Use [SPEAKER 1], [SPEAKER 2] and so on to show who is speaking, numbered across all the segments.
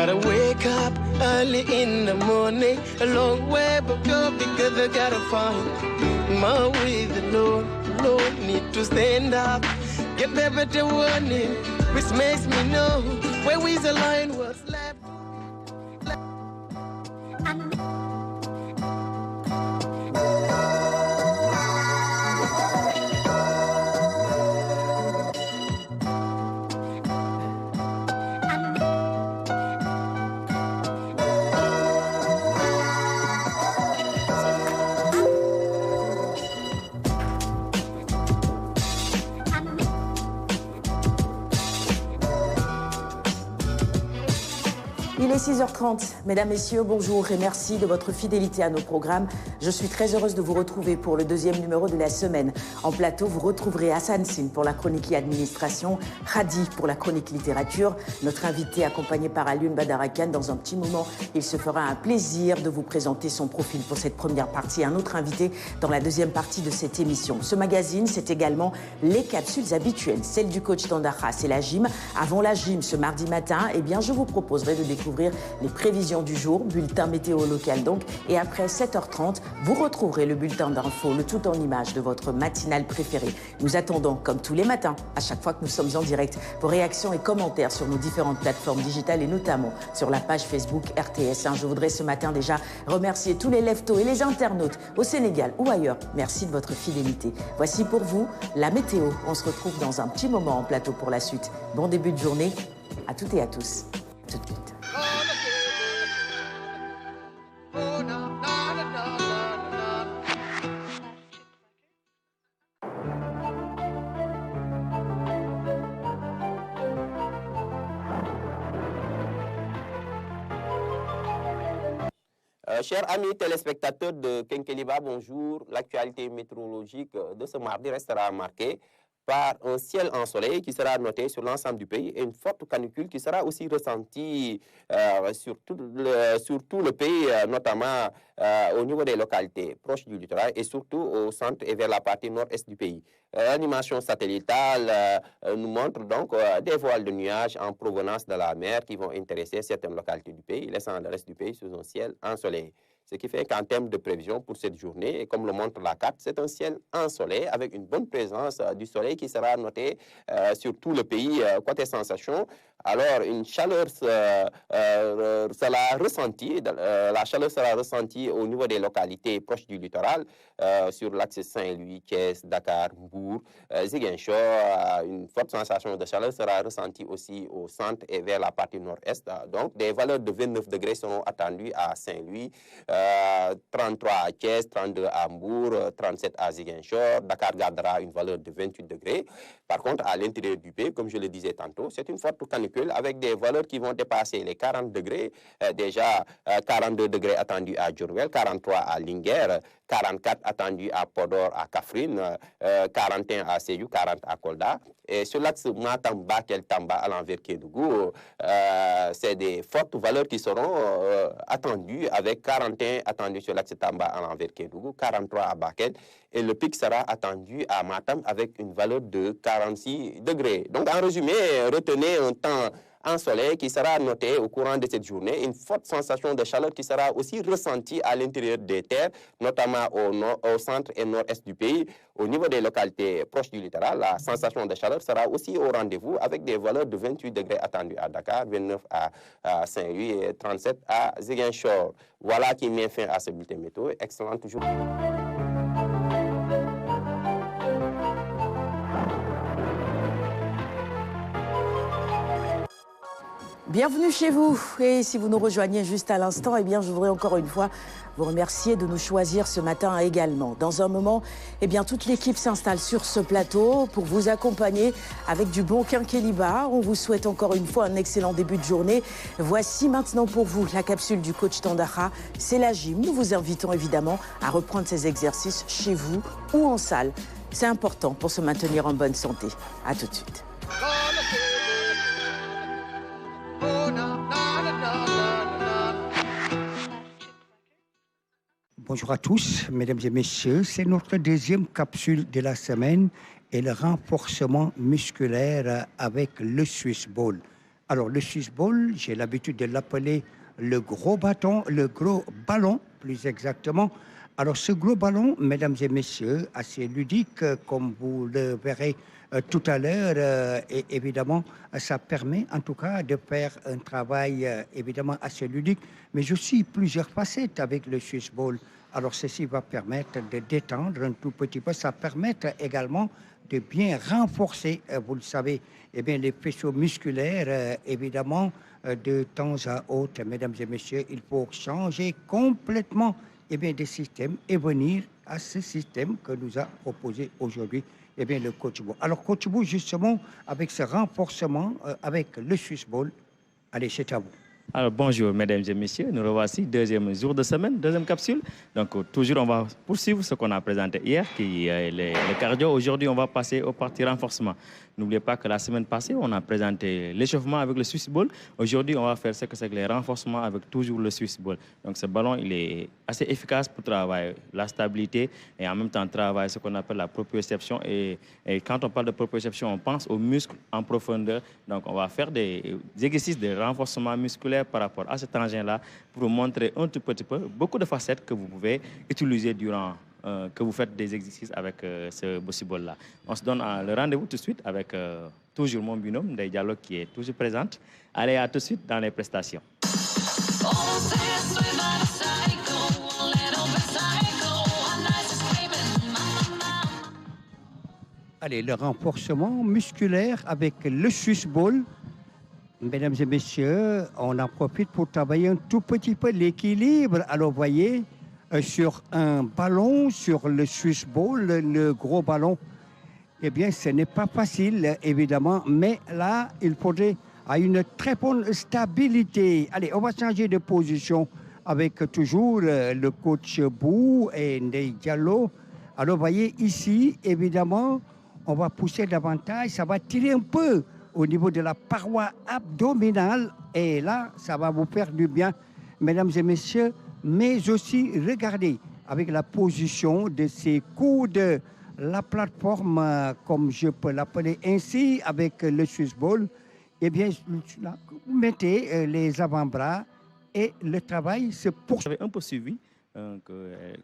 [SPEAKER 1] Gotta wake up early in the morning, a long way but go because I gotta find my way. The Lord need to stand up, get better warning, which makes me know where we's aligned, what's left.
[SPEAKER 2] Il est 6h30. Mesdames, Messieurs, bonjour et merci de votre fidélité à nos programmes. Je suis très heureuse de vous retrouver pour le deuxième numéro de la semaine. En plateau, vous retrouverez Hassan Sine pour la chronique administration, Khadi pour la chronique littérature. Notre invité accompagné par Alioune Badarakan. Dans un petit moment, il se fera un plaisir de vous présenter son profil pour cette première partie. Un autre invité dans la deuxième partie de cette émission. Ce magazine, c'est également les capsules habituelles. Celle du coach Tandakha, c'est la gym. Avant la gym, ce mardi matin, eh bien, je vous proposerai de découvrir les prévisions du jour, bulletin météo local donc, et après 7h30, vous retrouverez le bulletin d'info, le tout en images de votre matinale préférée. Nous attendons, comme tous les matins, à chaque fois que nous sommes en direct, vos réactions et commentaires sur nos différentes plateformes digitales et notamment sur la page Facebook RTS1. Je voudrais ce matin déjà remercier tous les leftos et les internautes au Sénégal ou ailleurs. Merci de votre fidélité. Voici pour vous la météo. On se retrouve dans un petit moment en plateau pour la suite. Bon début de journée à toutes et à tous. Tout de suite.
[SPEAKER 3] Chers amis téléspectateurs de Kenkeliba, bonjour. L'actualité météorologique de ce mardi restera marquée par un ciel ensoleillé qui sera noté sur l'ensemble du pays et une forte canicule qui sera aussi ressentie sur tout le pays, notamment au niveau des localités proches du littoral et surtout au centre et vers la partie nord-est du pays. L'animation satellitale nous montre donc des voiles de nuages en provenance de la mer qui vont intéresser certaines localités du pays, laissant le reste du pays sous un ciel ensoleillé. Ce qui fait qu'en termes de prévision pour cette journée, et comme le montre la carte, c'est un ciel ensoleillé avec une bonne présence du soleil qui sera notée sur tout le pays. Côté sensation, alors une chaleur sera ressentie, la chaleur sera ressentie au niveau des localités proches du littoral, sur l'axe Saint-Louis, Thiès, Dakar, Mbour, Ziguinchor. Une forte sensation de chaleur sera ressentie aussi au centre et vers la partie nord-est. Donc des valeurs de 29 degrés seront attendues à Saint-Louis, 33 à Thiès, 32 à Mbour, 37 à Ziguinchor. Dakar gardera une valeur de 28 degrés. Par contre, à l'intérieur du pays, comme je le disais tantôt, c'est une forte canicule avec des valeurs qui vont dépasser les 40 degrés. Déjà, 42 degrés attendus à Diourbel, 43 à Linguère, 44 attendus à Podor, à Kaffrine, 41 à Sédhiou, 40 à Kolda. Et sur l'axe Matam, Bakel, Tamba, à l'envers Kédougou, c'est des fortes valeurs qui seront attendues avec 41 attendus sur l'axe Tamba à l'envers Kédougou, 43 à Bakel. Et le pic sera attendu à Matam avec une valeur de 46 degrés. Donc, en résumé, retenez un temps ensoleillé qui sera noté au courant de cette journée, une forte sensation de chaleur qui sera aussi ressentie à l'intérieur des terres, notamment au centre et nord-est du pays. Au niveau des localités proches du littoral, la sensation de chaleur sera aussi au rendez-vous avec des valeurs de 28 degrés attendues à Dakar, 29 à Saint-Louis et 37 à Ziguinchor. Voilà qui met fin à ce bulletin météo. Excellente journée.
[SPEAKER 2] Bienvenue chez vous. Et si vous nous rejoignez juste à l'instant, eh bien, je voudrais encore une fois vous remercier de nous choisir ce matin également. Dans un moment, eh bien, toute l'équipe s'installe sur ce plateau pour vous accompagner avec du bon Kenkeliba. On vous souhaite encore une fois un excellent début de journée. Voici maintenant pour vous la capsule du coach Tandakha. C'est la gym. Nous vous invitons évidemment à reprendre ces exercices chez vous ou en salle. C'est important pour se maintenir en bonne santé. À tout de suite.
[SPEAKER 4] Bonjour à tous, mesdames et messieurs. C'est notre deuxième capsule de la semaine et le renforcement musculaire avec le Swiss Ball. Alors, le Swiss Ball, j'ai l'habitude de l'appeler le gros ballon, plus exactement. Alors, ce gros ballon, mesdames et messieurs, assez ludique, comme vous le verrez tout à l'heure, et évidemment, ça permet en tout cas de faire un travail évidemment assez ludique, mais aussi plusieurs facettes avec le Swiss Ball. Alors, ceci va permettre de détendre un tout petit peu, ça permet également de bien renforcer, vous le savez, eh bien, les faisceaux musculaires, évidemment, de temps à autre, mesdames et messieurs, il faut changer complètement des systèmes et venir à ce système que nous a proposé aujourd'hui le coach Bou. Alors, coach Bou, justement, avec ce renforcement, avec le Swiss Ball, allez, c'est à vous.
[SPEAKER 5] Alors bonjour mesdames et messieurs, nous revoici deuxième jour de semaine, deuxième capsule. Donc toujours on va poursuivre ce qu'on a présenté hier, qui est le cardio. Aujourd'hui on va passer au parti renforcement. N'oubliez pas que la semaine passée on a présenté l'échauffement avec le Swiss Ball. Aujourd'hui on va faire ce que c'est que les renforcements avec toujours le Swiss Ball. Donc ce ballon il est assez efficace pour travailler la stabilité et en même temps travailler ce qu'on appelle la proprioception. Et quand on parle de proprioception, on pense aux muscles en profondeur. Donc on va faire des exercices de renforcement musculaire par rapport à cet engin-là pour vous montrer un tout petit peu beaucoup de facettes que vous pouvez utiliser durant que vous faites des exercices avec ce Bossy Ball-là. On se donne le rendez-vous tout de suite avec toujours mon binôme, Ndeye Diallo, qui est toujours présente. Allez, à tout de suite dans les prestations.
[SPEAKER 4] Allez, le renforcement musculaire avec le Swiss Ball. Mesdames et messieurs, on en profite pour travailler un tout petit peu l'équilibre. Alors, voyez, sur un ballon, sur le Swiss Ball, le gros ballon, eh bien, ce n'est pas facile, évidemment, mais là, il faudrait une très bonne stabilité. Allez, on va changer de position avec toujours le coach Bou et Ndeye Diallo. Alors, voyez, ici, évidemment, on va pousser davantage, ça va tirer un peu au niveau de la paroi abdominale. Et là, ça va vous faire du bien, mesdames et messieurs. Mais aussi, regardez, avec la position de ces coudes, la plateforme, comme je peux l'appeler ainsi, avec le Swiss Ball, eh bien, vous mettez les avant-bras et le travail se poursuit.
[SPEAKER 5] Vous avez un peu suivi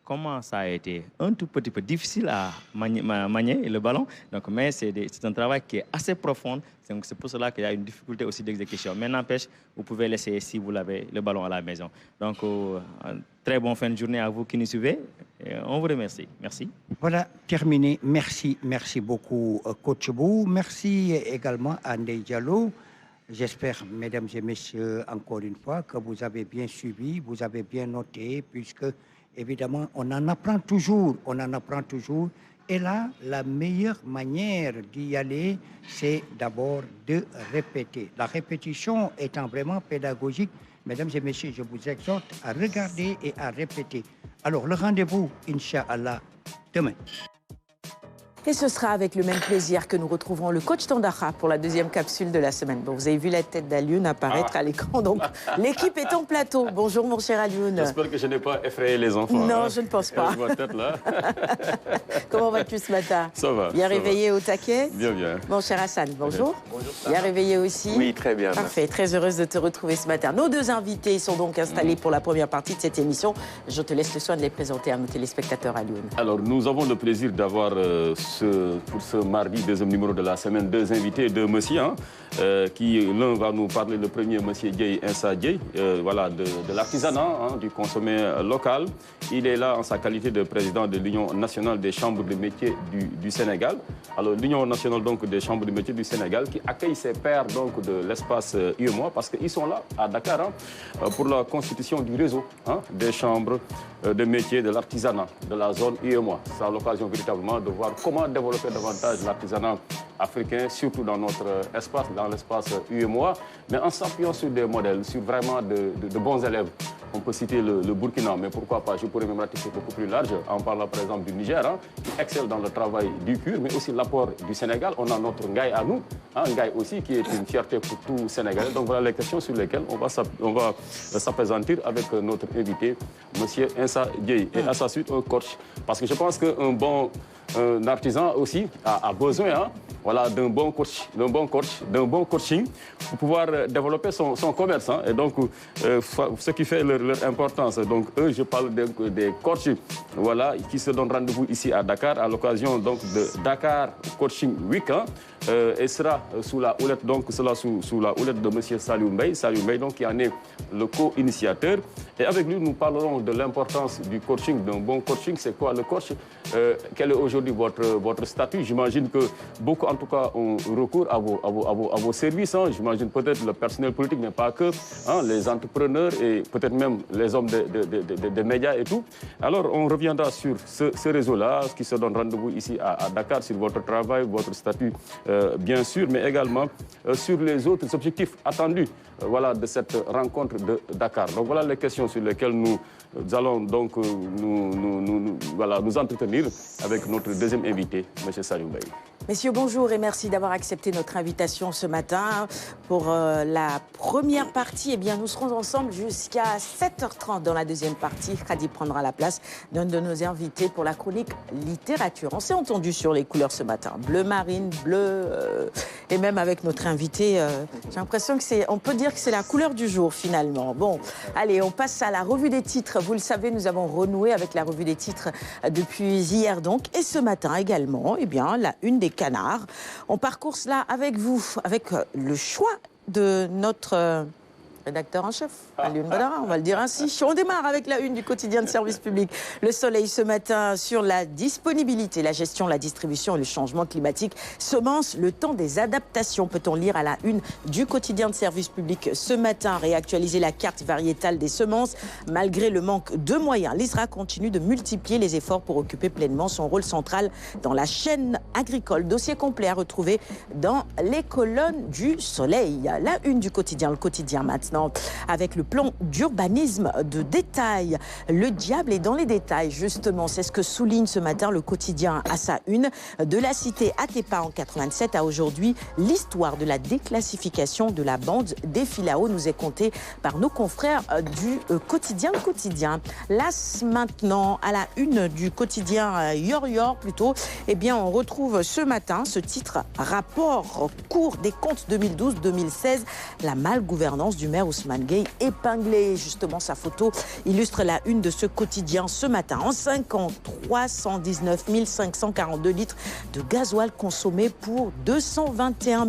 [SPEAKER 5] comment ça a été un tout petit peu difficile à manier le ballon. Donc, mais c'est un travail qui est assez profond. Donc, c'est pour cela qu'il y a une difficulté aussi d'exécution. Mais n'empêche, vous pouvez l'essayer si vous avez le ballon à la maison. Donc, très bonne fin de journée à vous qui nous suivez. Et on vous remercie. Merci.
[SPEAKER 4] Voilà, terminé. Merci beaucoup, coach Bou. Merci également à Ndeye Diallo. J'espère, mesdames et messieurs, encore une fois, que vous avez bien suivi, vous avez bien noté, puisque, évidemment, on en apprend toujours. Et là, la meilleure manière d'y aller, c'est d'abord de répéter. La répétition étant vraiment pédagogique, mesdames et messieurs, je vous exhorte à regarder et à répéter. Alors, le rendez-vous, Inch'Allah, demain.
[SPEAKER 2] Et ce sera avec le même plaisir que nous retrouverons le coach Tandara pour la deuxième capsule de la semaine. Bon, vous avez vu la tête d'Alioune apparaître à l'écran, donc l'équipe est en plateau. Bonjour mon cher Alioune.
[SPEAKER 6] J'espère que je n'ai pas effrayé les enfants.
[SPEAKER 2] Non, je ne pense pas.
[SPEAKER 6] Tête, là.
[SPEAKER 2] Comment vas-tu ce matin?
[SPEAKER 6] Ça va.
[SPEAKER 2] Bien réveillé au taquet?
[SPEAKER 6] Bien.
[SPEAKER 2] Mon cher Hassan, bonjour.
[SPEAKER 7] Bonjour.
[SPEAKER 2] Bien réveillé aussi?
[SPEAKER 7] Oui, très bien.
[SPEAKER 2] Parfait, très heureuse de te retrouver ce matin. Nos deux invités sont donc installés pour la première partie de cette émission. Je te laisse le soin de les présenter à nos téléspectateurs, Alioune.
[SPEAKER 6] Alors, nous avons le plaisir d'avoir pour ce mardi, deuxième numéro de la semaine, deux invités, deux messieurs, qui l'un va nous parler, le premier, monsieur Dieye Insa Dieye, voilà, de l'artisanat, du consommé local. Il est là en sa qualité de président de l'Union nationale des chambres de métiers du Sénégal. Alors, l'Union nationale donc, des chambres de métiers du Sénégal qui accueille ses pairs donc, de l'espace UEMOA parce qu'ils sont là à Dakar pour la constitution du réseau des chambres de métiers de l'artisanat de la zone UEMOA. C'est l'occasion véritablement de voir comment développer davantage l'artisanat africain, surtout dans notre espace, dans l'espace UEMOA, mais en s'appuyant sur des modèles, sur vraiment de bons élèves. On peut citer le Burkina, mais pourquoi pas, je pourrais même ratisser beaucoup plus large, en parlant par exemple du Niger, qui excelle dans le travail du cuir, mais aussi l'apport du Sénégal. On a notre Ngaï à nous, Ngaï aussi, qui est une fierté pour tout Sénégalais. Donc voilà les questions sur lesquelles on va s'apaisantir avec notre invité, M. Insa Dieye. Et à sa suite, un coach. Parce que je pense qu'un bon artisan aussi a besoin voilà, d'un bon coaching pour pouvoir développer son commerce. Hein. Et donc, ce qui fait leur importance. Donc, eux, je parle des coachs, voilà, qui se donnent rendez-vous ici à Dakar à l'occasion donc de Dakar Coaching Week. Hein. Et sera sous la houlette, donc cela sous la houlette de M. Saliou Mbaye, donc qui en est le co-initiateur. Et avec lui, nous parlerons de l'importance du coaching, d'un bon coaching. C'est quoi le coach? Quel est aujourd'hui votre statut? J'imagine que beaucoup, en tout cas, ont recours à vos services. Hein. J'imagine peut-être le personnel politique, mais pas que, hein, les entrepreneurs et peut-être même les hommes des médias et tout. Alors, on reviendra sur ce réseau-là, qui se donne rendez-vous ici à Dakar, sur votre travail, votre statut, bien sûr, mais également sur les autres objectifs attendus voilà, de cette rencontre de Dakar. Donc voilà les questions sur lesquelles nous allons donc nous entretenir avec notre deuxième invité, M. Saliou Mbaye.
[SPEAKER 2] Messieurs, bonjour et merci d'avoir accepté notre invitation ce matin. Pour la première partie, eh bien, nous serons ensemble jusqu'à 7h30 dans la deuxième partie. Khadi prendra la place d'un de nos invités pour la chronique littérature. On s'est entendu sur les couleurs ce matin. Bleu marine, bleu, et même avec notre invité, j'ai l'impression que on peut dire que c'est la couleur du jour finalement. Bon, allez, on passe à la revue des titres. Vous le savez, nous avons renoué avec la revue des titres depuis hier donc. Et ce matin également, eh bien, la une des Canards. On parcourt cela avec vous, avec le choix de notre rédacteur en chef, Alioune Badara, on va le dire ainsi. On démarre avec la une du quotidien de service public. Le Soleil ce matin sur la disponibilité, la gestion, la distribution et le changement climatique. Semences, le temps des adaptations, peut-on lire à la une du quotidien de service public ce matin. Réactualiser la carte variétale des semences. Malgré le manque de moyens, l'ISRA continue de multiplier les efforts pour occuper pleinement son rôle central dans la chaîne agricole. Dossier complet à retrouver dans les colonnes du Soleil. La une du quotidien, le quotidien maintenant, avec le plan d'urbanisme de détail. Le diable est dans les détails, justement. C'est ce que souligne ce matin le quotidien à sa une. De la cité Atepa en 87 à aujourd'hui, l'histoire de la déclassification de la bande des Filao nous est contée par nos confrères du quotidien. Le quotidien. L'As maintenant, à la une du quotidien Yor plutôt, eh bien, on retrouve ce matin ce titre rapport Cour des comptes 2012-2016, la malgouvernance du maire Ousmane Gueye épinglé. Justement, sa photo illustre la une de ce quotidien ce matin. En 5 ans, 319 542 litres de gasoil consommés pour 221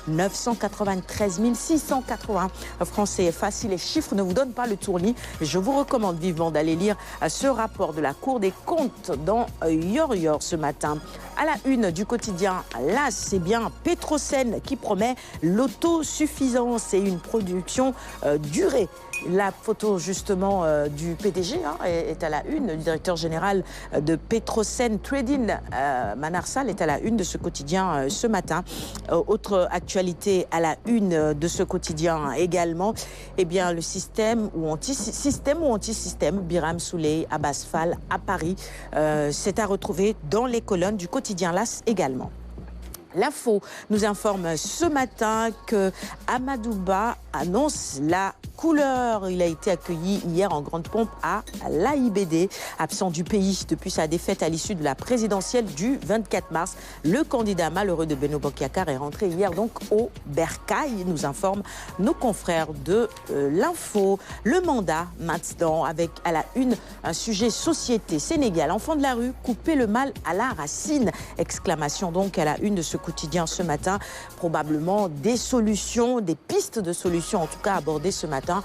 [SPEAKER 2] 993 680 francs CFA. Si les chiffres ne vous donnent pas le tournis, je vous recommande vivement d'aller lire ce rapport de la Cour des comptes dans Yor ce matin. À la une du quotidien, là, c'est bien Petrosen qui promet l'autosuffisance et une production durée. La photo justement du PDG est à la une. Le directeur général de Petrosen Trading, Manarsal, est à la une de ce quotidien ce matin. Autre actualité à la une de ce quotidien également, eh bien, le système ou anti-système, Biram Souley, Abbas Fall à Paris. C'est à retrouver dans les colonnes du quotidien LAS également. L'Info nous informe ce matin que Amadouba annonce la couleur. Il a été accueilli hier en grande pompe à l'AIBD. Absent du pays depuis sa défaite à l'issue de la présidentielle du 24 mars, le candidat malheureux de Beno Bokayakar est rentré hier donc au Bercail, nous informent nos confrères de l'Info. Le mandat maintenant avec à la une un sujet société. Sénégal, enfants de la rue, couper le mal à la racine. Exclamation donc à la une de ce quotidien ce matin. Probablement des solutions, des pistes de solutions en tout cas abordées ce matin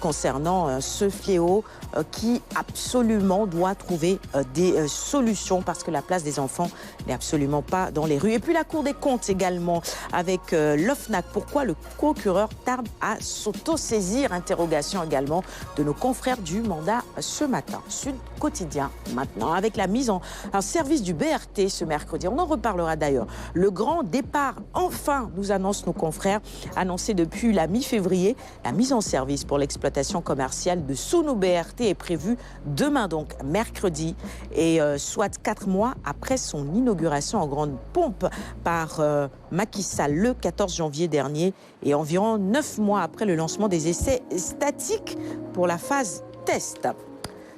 [SPEAKER 2] concernant ce fléau qui absolument doit trouver des solutions parce que la place des enfants n'est absolument pas dans les rues. Et puis la Cour des comptes également avec l'OFNAC. Pourquoi le procureur tarde à s'auto-saisir? Interrogation également de nos confrères du mandat ce matin. Sud Quotidien maintenant avec la mise en service du BRT ce mercredi. On en reparlera d'ailleurs. Le grand départ, enfin, nous annoncent nos confrères, annoncé depuis la mi-février. La mise en service pour l'exploitation commerciale de Sounou BRT est prévue demain, donc mercredi, et soit 4 mois après son inauguration en grande pompe par Macky Sall le 14 janvier dernier et environ 9 mois après le lancement des essais statiques pour la phase test.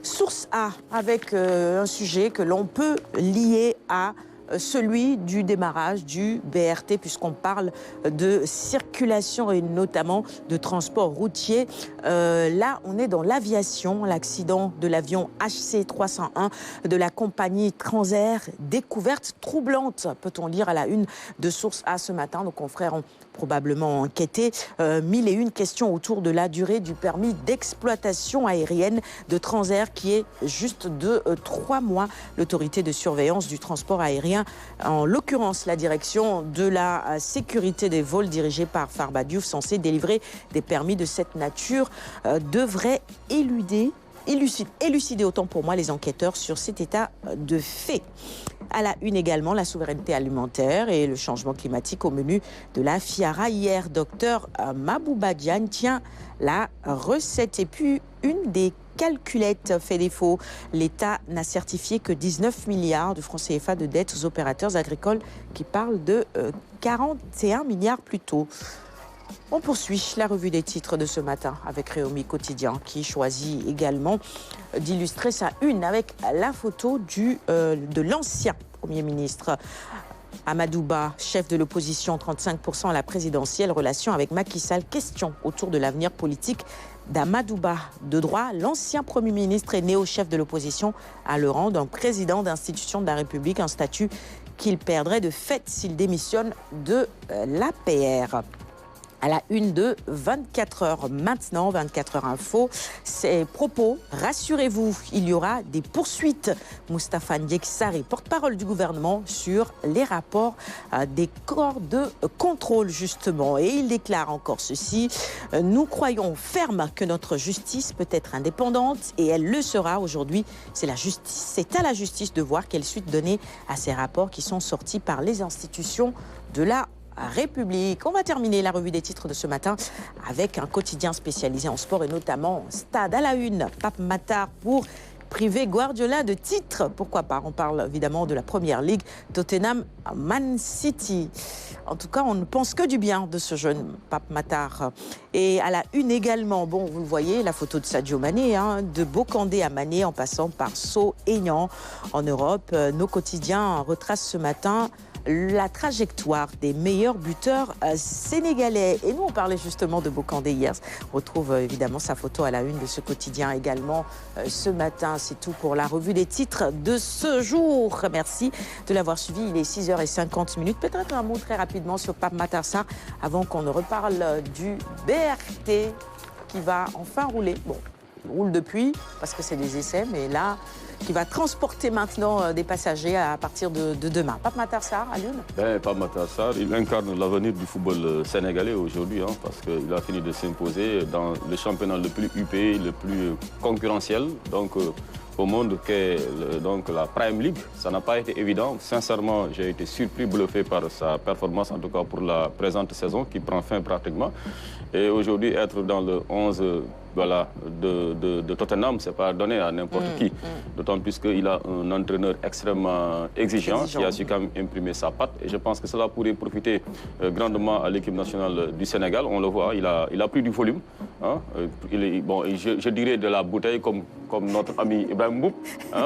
[SPEAKER 2] Source A avec un sujet que l'on peut lier à celui du démarrage du BRT, puisqu'on parle de circulation et notamment de transport routier. Là, on est dans l'aviation, l'accident de l'avion HC301 de la compagnie Transair, découverte troublante, peut-on lire à la une de Source A ce matin. Nos confrères ont probablement enquêté. 1001 questions autour de la durée du permis d'exploitation aérienne de Transair, qui est juste de 3 mois. L'autorité de surveillance du transport aérien, en l'occurrence la direction de la sécurité des vols dirigée par Farba Diouf, censée délivrer des permis de cette nature, devrait élucider autant pour moi les enquêteurs sur cet état de fait. À la une également, la souveraineté alimentaire et le changement climatique au menu de la FIARA. Hier, docteur Mabouba Diagne tient la recette. Et puis, une des calculettes fait défaut. L'État n'a certifié que 19 milliards de francs CFA de dettes aux opérateurs agricoles, qui parlent de 41 milliards plus tôt. On poursuit la revue des titres de ce matin avec Réumi Quotidien, qui choisit également d'illustrer sa une avec la photo de l'ancien Premier ministre Amadou Ba, chef de l'opposition, 35% à la présidentielle, relation avec Macky Sall. Question autour de l'avenir politique d'Amadou Ba. De droit, l'ancien Premier ministre est néo-chef de l'opposition à le rang d'un président d'institution de la République, un statut qu'il perdrait de fait s'il démissionne de l'APR. À la une de 24 heures maintenant, 24 heures info, ces propos, rassurez-vous, il y aura des poursuites. Moustapha Ndiaye, porte-parole du gouvernement, sur les rapports des corps de contrôle justement. Et il déclare encore ceci: nous croyons ferme que notre justice peut être indépendante, et elle le sera aujourd'hui. C'est à la justice de voir quelle suite donner à ces rapports qui sont sortis par les institutions de la République. On va terminer la revue des titres de ce matin avec un quotidien spécialisé en sport et notamment Stade. À la une, Pape Matar pour priver Guardiola de titre. Pourquoi pas? On parle évidemment de la Première Ligue, Tottenham, Man City. En tout cas, on ne pense que du bien de ce jeune Pape Matar. Et à la une également, bon, vous le voyez, la photo de Sadio Mané, de Bocandé à Mané en passant par Sceaux, Aignan en Europe. Nos quotidiens retracent ce matin la trajectoire des meilleurs buteurs sénégalais. Et nous, on parlait justement de Bocandé hier. On retrouve évidemment sa photo à la une de ce quotidien également ce matin. C'est tout pour la revue des titres de ce jour. Merci de l'avoir suivi. Il est 6h50. Peut-être un mot très rapidement sur Pape Matar Sarr avant qu'on ne reparle du BRT qui va enfin rouler. Bon, il roule depuis parce que c'est des essais, mais là, qui va transporter maintenant des passagers à partir de demain. Pape Matar Sarr, à l'une.
[SPEAKER 6] Pape Matar Sarr, il incarne l'avenir du football sénégalais aujourd'hui, parce qu'il a fini de s'imposer dans le championnat le plus huppé, le plus concurrentiel, donc au monde, qu'est donc la Prime League. Ça n'a pas été évident. Sincèrement, j'ai été surpris, bluffé par sa performance, en tout cas pour la présente saison, qui prend fin pratiquement. Et aujourd'hui, être dans le 11 de Tottenham, ce n'est pas donné à n'importe qui. D'autant plus qu'il a un entraîneur extrêmement exigeant qui a su quand même imprimer sa patte. Et je pense que cela pourrait profiter grandement à l'équipe nationale du Sénégal. On le voit, il a pris du volume. Je dirais de la bouteille comme notre ami Ibrahim Mboup,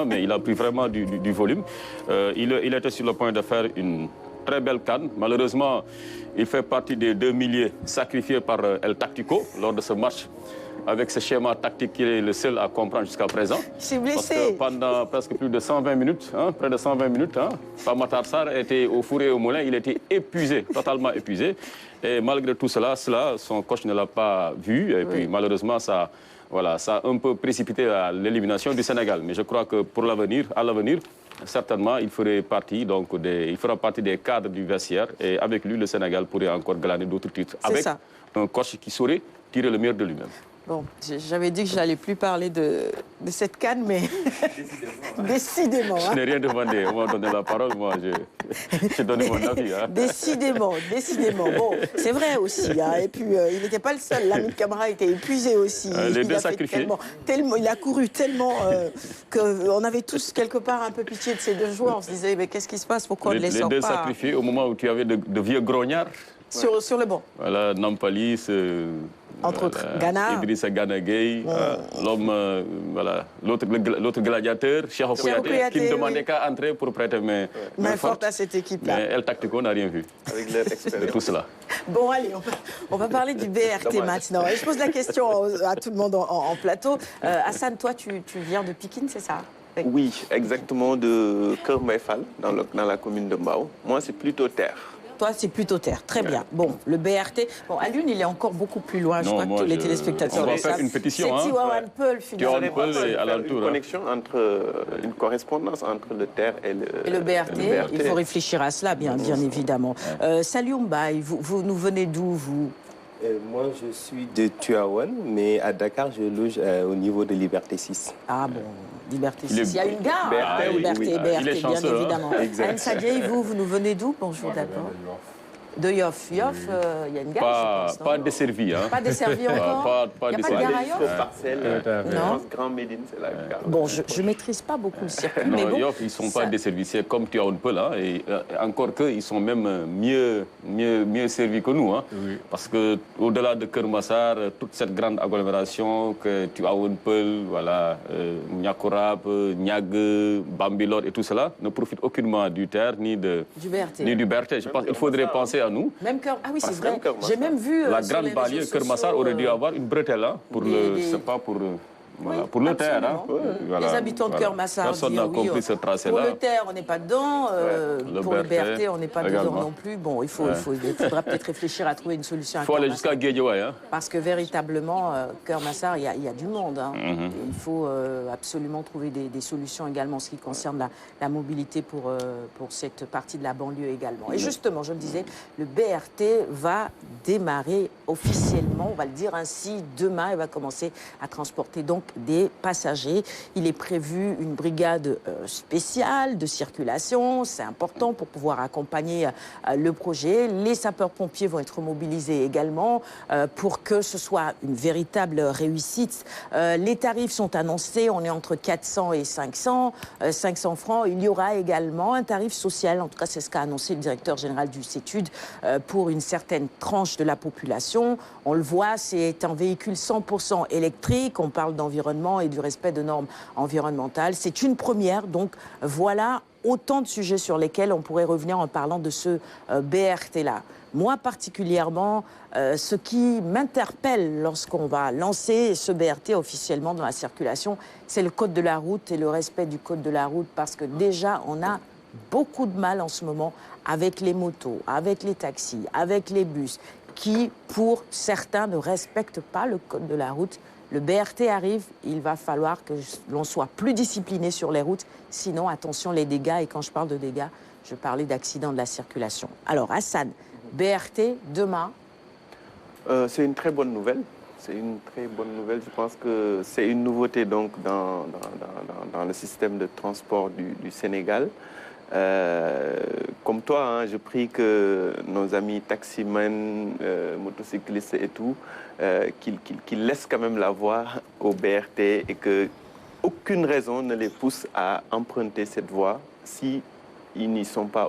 [SPEAKER 6] mais il a pris vraiment du volume. Il était sur le point de faire une très belle CAN. Malheureusement, il fait partie des 2 milliers sacrifiés par El Tactico lors de ce match, avec ce schéma tactique qu'il est le seul à comprendre jusqu'à présent.
[SPEAKER 2] C'est blessé.
[SPEAKER 6] Parce que pendant presque plus de 120 minutes, près de 120 minutes, Pape Matar Sarr était au four et au moulin. Il était épuisé, totalement épuisé. Et malgré tout cela, son coach ne l'a pas vu. Et puis malheureusement, ça a un peu précipité l'élimination du Sénégal. Mais je crois que pour l'avenir, certainement, il fera partie des cadres du vestiaire. Et avec lui, le Sénégal pourrait encore glaner d'autres titres. Avec un coach qui saurait tirer le meilleur de lui-même.
[SPEAKER 2] Bon, j'avais dit que je n'allais plus parler de cette CAN, mais décidément.
[SPEAKER 6] Je n'ai rien demandé. On m'a donné la parole, moi, j'ai donné mon avis.
[SPEAKER 2] Décidément. Bon, c'est vrai aussi. Et puis, il n'était pas le seul. Lamine Camara était épuisé aussi.
[SPEAKER 6] Les deux sacrifiés.
[SPEAKER 2] Il a couru tellement qu'on avait tous quelque part un peu pitié de ces deux joueurs. On se disait, mais qu'est-ce qui se passe? Pourquoi on ne les sort pas?
[SPEAKER 6] Les deux sacrifiés au moment où tu avais de vieux grognards.
[SPEAKER 2] Sur le banc.
[SPEAKER 6] Voilà, Nampalis,
[SPEAKER 2] Entre autres, Ghana.
[SPEAKER 6] Idrissa Gana Gueye, l'homme, voilà, l'autre gladiateur, Cheikh Kouyaté, qui ne demandait qu'à entrer pour prêter main forte
[SPEAKER 2] à cette équipe-là.
[SPEAKER 6] Mais El Tactico n'a rien vu
[SPEAKER 3] Avec leur expérience.
[SPEAKER 6] de tout cela.
[SPEAKER 2] Bon, allez, on va parler du BRT maintenant. Et je pose la question à tout le monde en plateau. Hassan, toi, tu viens de Pikine, c'est ça?
[SPEAKER 3] Oui, exactement, de Kermaïfal, dans la commune de Mbao. Moi, c'est plutôt terre.
[SPEAKER 2] Toi, c'est plutôt terre. Très bien. Bon, le BRT. Bon, à Lune, il est encore beaucoup plus loin. Je crois que tous les téléspectateurs
[SPEAKER 6] on va
[SPEAKER 2] le
[SPEAKER 6] faire
[SPEAKER 2] savent.
[SPEAKER 6] une pétition.
[SPEAKER 2] C'est Tivaouane Peulh, finalement.
[SPEAKER 6] Tivaouane Peulh et alentour.
[SPEAKER 3] Une connexion une correspondance entre le terre et le
[SPEAKER 2] BRT. Il faut réfléchir à cela, bien évidemment. Saliou Mbaye, vous nous venez d'où, vous?
[SPEAKER 7] Moi, je suis de Tivaouane, mais à Dakar, je loge au niveau de Liberté 6.
[SPEAKER 2] Ah bon, Liberté 6. Il y a une gare,
[SPEAKER 3] BRT,
[SPEAKER 2] BRT,
[SPEAKER 6] bien
[SPEAKER 2] évidemment. Anne Sadiaye, vous nous venez d'où? Bonjour d'abord. De Yoff. Yoff, il y a une gare, je pense,
[SPEAKER 6] pas desservi. Hein.
[SPEAKER 2] Pas desservi encore.
[SPEAKER 6] Pas
[SPEAKER 2] Il n'y a pas de gare à Yoff?
[SPEAKER 3] Parcelles,
[SPEAKER 2] Non.
[SPEAKER 3] Grand Médine, c'est la gare.
[SPEAKER 2] Bon, je ne maîtrise pas beaucoup le circuit,
[SPEAKER 6] Non,
[SPEAKER 2] mais bon.
[SPEAKER 6] Yoff, ils ne sont pas desservis. C'est comme Tivaouane Peulh, hein, et encore qu'ils sont même mieux servis que nous. Hein, parce qu'au-delà de Kermassar, toute cette grande agglomération que Tivaouane Peulh, voilà, Niakourab, Niague, Bambilor et tout cela, ne profitent aucunement du terre ni du BRT. Je pense qu'il faudrait penser à nous.
[SPEAKER 2] Même Cœur, ah oui, c'est vrai. J'ai même vu
[SPEAKER 6] la grande banlieue Kermassar aurait dû avoir une bretelle hein, pour c'est pas pour pour le terre. Hein.
[SPEAKER 2] Voilà, les habitants de Kermassar
[SPEAKER 6] personne n'a compris ce tracé-là.
[SPEAKER 2] Pour le terre, on n'est pas dedans. Pour le BRT, on n'est pas dedans non plus. Bon, il faudra peut-être réfléchir à trouver une solution.
[SPEAKER 6] Il faut aller jusqu'à Guédiouaï. Hein.
[SPEAKER 2] Parce que véritablement, Kermassar, il y a du monde. Hein. Il faut absolument trouver des solutions également en ce qui concerne la mobilité pour cette partie de la banlieue également. Et justement, je me disais, le BRT va démarrer officiellement, on va le dire ainsi, demain. Il va commencer à transporter donc des passagers. Il est prévu une brigade spéciale de circulation. C'est important pour pouvoir accompagner le projet. Les sapeurs-pompiers vont être mobilisés également pour que ce soit une véritable réussite. Les tarifs sont annoncés. On est entre 400 et 500 francs. Il y aura également un tarif social. En tout cas, c'est ce qu'a annoncé le directeur général du CETUD pour une certaine tranche de la population. On le voit, c'est un véhicule 100% électrique. On parle d'environnement et du respect de normes environnementales. C'est une première, donc voilà autant de sujets sur lesquels on pourrait revenir en parlant de ce BRT-là. Moi particulièrement, ce qui m'interpelle lorsqu'on va lancer ce BRT officiellement dans la circulation, c'est le code de la route et le respect du code de la route, parce que déjà on a beaucoup de mal en ce moment avec les motos, avec les taxis, avec les bus, qui pour certains ne respectent pas le code de la route. Le BRT arrive, il va falloir que l'on soit plus discipliné sur les routes. Sinon, attention, les dégâts. Et quand je parle de dégâts, je parlais d'accidents de la circulation. Alors, Hassan, BRT, demain.
[SPEAKER 3] C'est une très bonne nouvelle. C'est une très bonne nouvelle. Je pense que c'est une nouveauté donc, dans le système de transport du Sénégal. Comme toi, hein, je prie que nos amis taximens, motocyclistes et tout, qu'ils laissent quand même la voie au BRT et qu'aucune raison ne les pousse à emprunter cette voie si ils n'y sont pas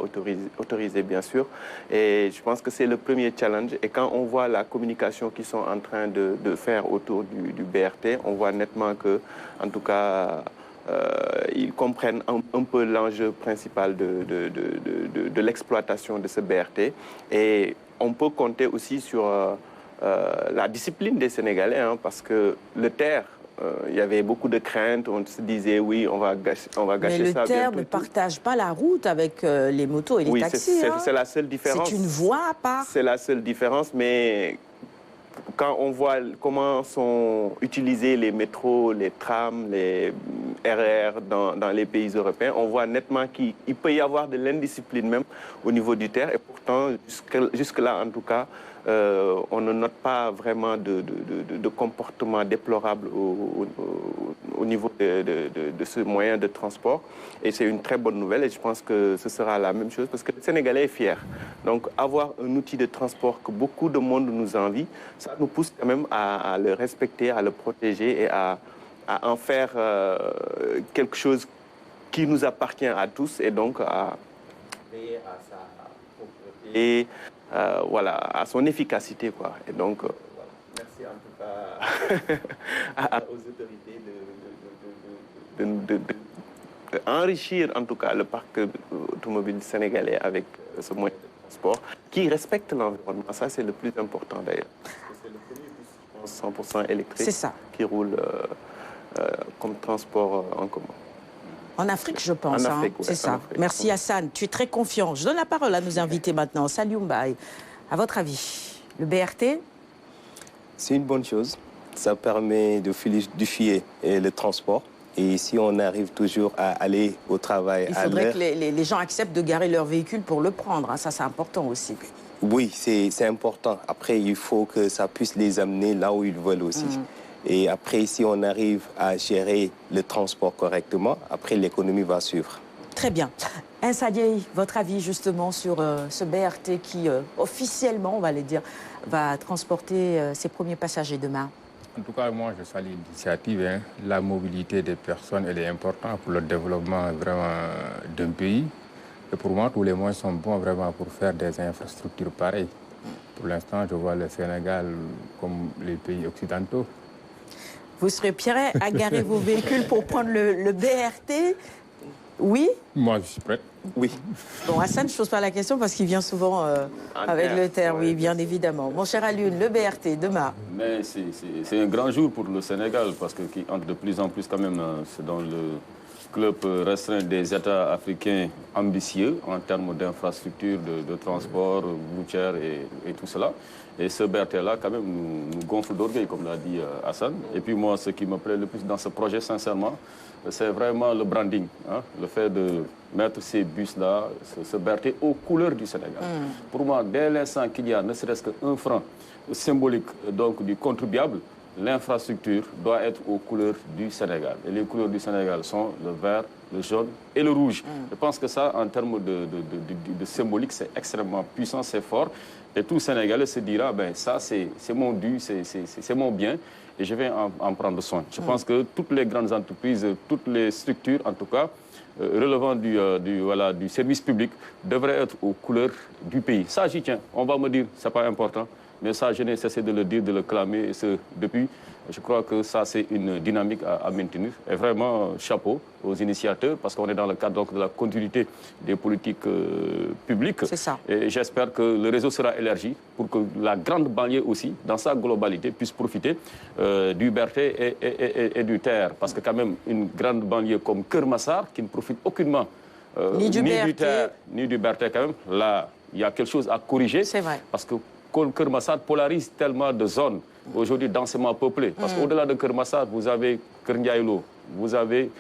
[SPEAKER 3] autorisés, bien sûr. Et je pense que c'est le premier challenge. Et quand on voit la communication qu'ils sont en train de faire autour du BRT, on voit nettement que, en tout cas, ils comprennent un peu l'enjeu principal de l'exploitation de ce BRT. Et on peut compter aussi sur la discipline des Sénégalais, hein, parce que le terre, il y avait beaucoup de craintes. On se disait, oui, on va gâcher ça.
[SPEAKER 2] Mais le terre ne partage pas la route avec les motos et les taxis.
[SPEAKER 3] C'est la seule différence.
[SPEAKER 2] C'est une voie à part.
[SPEAKER 3] C'est la seule différence, mais quand on voit comment sont utilisés les métros, les trams, les RER dans les pays européens, on voit nettement qu'il peut y avoir de l'indiscipline même au niveau du terre. Et pourtant, jusque-là, en tout cas, on ne note pas vraiment de comportement déplorable au niveau de ce moyen de transport. Et c'est une très bonne nouvelle et je pense que ce sera la même chose parce que le Sénégalais est fier. Donc avoir un outil de transport que beaucoup de monde nous envie, ça nous pousse quand même à le respecter, à le protéger et à en faire quelque chose qui nous appartient à tous et donc à veiller à sa propreté. Voilà, à son efficacité, quoi. Et donc,
[SPEAKER 7] Merci en tout cas aux autorités d'enrichir en tout cas le parc automobile sénégalais avec ce moyen de transport qui respecte l'environnement. Ça, c'est le plus important d'ailleurs. C'est le premier bus 100% électrique qui roule comme transport en commun.
[SPEAKER 2] En Afrique, je pense.
[SPEAKER 7] En Afrique,
[SPEAKER 2] c'est ça.
[SPEAKER 7] Afrique.
[SPEAKER 2] Merci Hassan. Tu es très confiant. Je donne la parole à nos invités maintenant. Salut Mbaye. À votre avis, le BRT?
[SPEAKER 7] C'est une bonne chose. Ça permet de fluidifier le transport. Et si on arrive toujours à aller au travail
[SPEAKER 2] il
[SPEAKER 7] à l'heure...
[SPEAKER 2] Il faudrait que les gens acceptent de garer leur véhicule pour le prendre. Ça, c'est important aussi.
[SPEAKER 7] Oui, c'est important. Après, il faut que ça puisse les amener là où ils veulent aussi. Et après, si on arrive à gérer le transport correctement, après, l'économie va suivre.
[SPEAKER 2] Très bien. Insa Dieye, votre avis justement sur ce BRT qui, officiellement, on va le dire, va transporter ses premiers passagers demain?
[SPEAKER 8] En tout cas, moi, je salue l'initiative. Hein. La mobilité des personnes, elle est importante pour le développement vraiment d'un pays. Et pour moi, tous les moyens sont bons vraiment pour faire des infrastructures pareilles. Pour l'instant, je vois le Sénégal comme les pays occidentaux.
[SPEAKER 2] Vous serez prêt à garer vos véhicules pour prendre le BRT? Oui?
[SPEAKER 8] Moi, je suis prêt.
[SPEAKER 7] Oui.
[SPEAKER 2] Bon, Hassan, je ne pose pas la question parce qu'il vient souvent avec le terre, oui, bien évidemment. Mon cher Alioune, le BRT, demain.
[SPEAKER 6] Mais c'est un grand jour pour le Sénégal parce qu'il entre de plus en plus quand même, c'est dans le club restreint des États africains ambitieux en termes d'infrastructures, de transport, routière et tout cela. Et ce BRT-là, quand même, nous gonfle d'orgueil, comme l'a dit Hassan. Et puis moi, ce qui me plaît le plus dans ce projet, sincèrement, c'est vraiment le branding. Hein, le fait de mettre ces bus-là, ce BRT, aux couleurs du Sénégal. Pour moi, dès l'instant qu'il y a ne serait-ce qu'un franc symbolique donc, du contribuable, l'infrastructure doit être aux couleurs du Sénégal. Et les couleurs du Sénégal sont le vert, le jaune et le rouge. Je pense que ça, en termes de symbolique, c'est extrêmement puissant, c'est fort. Et tout Sénégalais se dira, ben ça, c'est mon dû, c'est mon bien, et je vais en prendre soin. Je pense que toutes les grandes entreprises, toutes les structures, en tout cas, relevant du service public, devraient être aux couleurs du pays. Ça, j'y tiens. On va me dire, c'est pas important. Mais ça, je n'ai cessé de le dire, de le clamer depuis. Je crois que ça, c'est une dynamique à maintenir. Et vraiment, chapeau aux initiateurs, parce qu'on est dans le cadre donc, de la continuité des politiques publiques.
[SPEAKER 2] C'est ça.
[SPEAKER 6] Et j'espère que le réseau sera élargi pour que la grande banlieue aussi, dans sa globalité, puisse profiter du BRT et du TER. Parce que quand même, une grande banlieue comme Keur Massar, qui ne profite aucunement
[SPEAKER 2] ni du
[SPEAKER 6] TER, ni du BRT quand même, là, il y a quelque chose à corriger.
[SPEAKER 2] C'est vrai.
[SPEAKER 6] Parce que Keur Massar polarise tellement de zones aujourd'hui densément peuplées. Parce qu'au-delà de Keur Massar, vous avez Keur Ndiaye-Lo, vous avez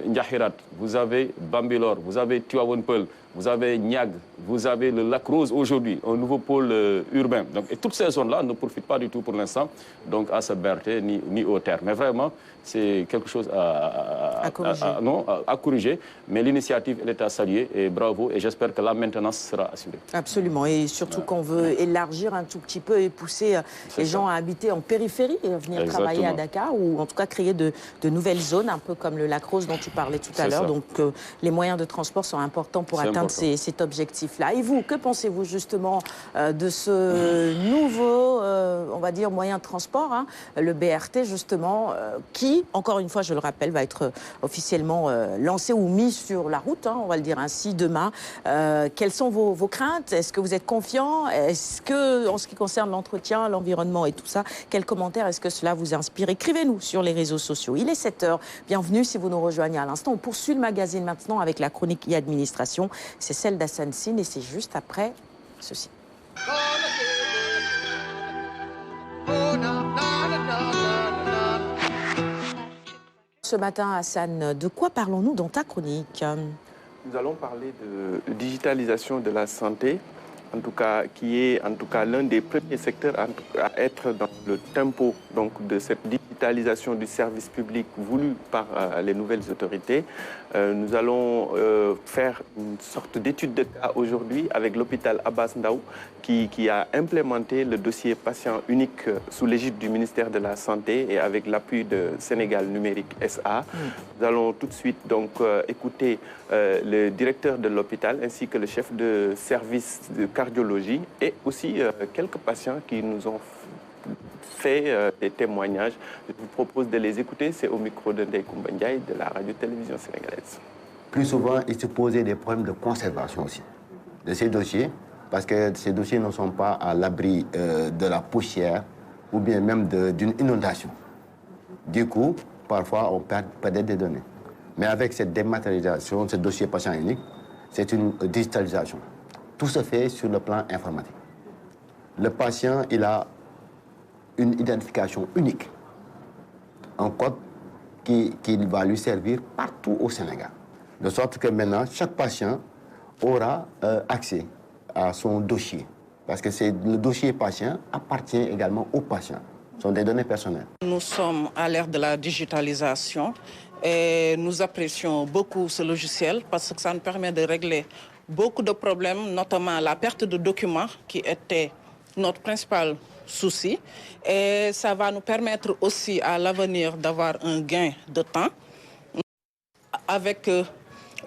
[SPEAKER 6] Ndiakhirat, vous avez Bambilor, vous avez Tivaouane Peulh, vous avez Niag, vous avez le Lac Rose aujourd'hui, un nouveau pôle urbain. Donc, et toutes ces zones-là ne profitent pas du tout pour l'instant donc à ce BRT ni au TER. Mais vraiment, c'est quelque chose à corriger. Mais l'initiative, elle est à saluer et bravo. Et j'espère que la maintenance sera assurée.
[SPEAKER 2] Absolument. Et surtout qu'on veut élargir un tout petit peu et pousser les gens à habiter en périphérie et à venir travailler à Dakar ou en tout cas créer de nouvelles zones, un peu comme le Lac Rose dont tu parlais tout à l'heure. Donc les moyens de transport sont importants pour atteindre cet objectif-là. Et vous, que pensez-vous justement de ce nouveau, on va dire, moyen de transport, hein, le BRT justement, qui, encore une fois, je le rappelle, va être officiellement lancé ou mis sur la route, hein, on va le dire ainsi, demain. Quelles sont vos craintes? Est-ce que vous êtes confiant? Est-ce que, en ce qui concerne l'entretien, l'environnement et tout ça, quels commentaires est-ce que cela vous inspire? Écrivez-nous sur les réseaux sociaux. Il est 7h. Bienvenue si vous nous rejoignez à l'instant. On poursuit le magazine maintenant avec la chronique e-administration. C'est celle d'Hassan Sine et c'est juste après ceci. Ce matin, Hassan, de quoi parlons-nous dans ta chronique?
[SPEAKER 7] Nous allons parler de digitalisation de la santé, en tout cas, qui est en tout cas l'un des premiers secteurs à être dans le tempo donc, de cette digitalisation du service public voulu par les nouvelles autorités. Nous allons faire une sorte d'étude de cas aujourd'hui avec l'hôpital Abbas Ndao qui a implémenté le dossier patient unique sous l'égide du ministère de la Santé et avec l'appui de Sénégal Numérique SA. Nous allons tout de suite donc écouter le directeur de l'hôpital ainsi que le chef de service de cardiologie et aussi quelques patients qui nous ont fait des témoignages. Je vous propose de les écouter. C'est au micro de Ndeye Koumba Ndiaye de la radio-télévision sénégalaise.
[SPEAKER 9] Plus souvent, il se posait des problèmes de conservation aussi de ces dossiers, parce que ces dossiers ne sont pas à l'abri de la poussière ou bien même d'une inondation. Du coup, parfois, on perdait des données. Mais avec cette dématérialisation, ce dossier patient unique, c'est une digitalisation. Tout se fait sur le plan informatique. Le patient, il a une identification unique, un code qui va lui servir partout au Sénégal. De sorte que maintenant, chaque patient aura accès à son dossier. Parce que le dossier patient appartient également au patient. Ce sont des données personnelles.
[SPEAKER 10] Nous sommes à l'ère de la digitalisation et nous apprécions beaucoup ce logiciel parce que ça nous permet de régler beaucoup de problèmes, notamment la perte de documents qui était notre principal souci. Et ça va nous permettre aussi à l'avenir d'avoir un gain de temps. Avec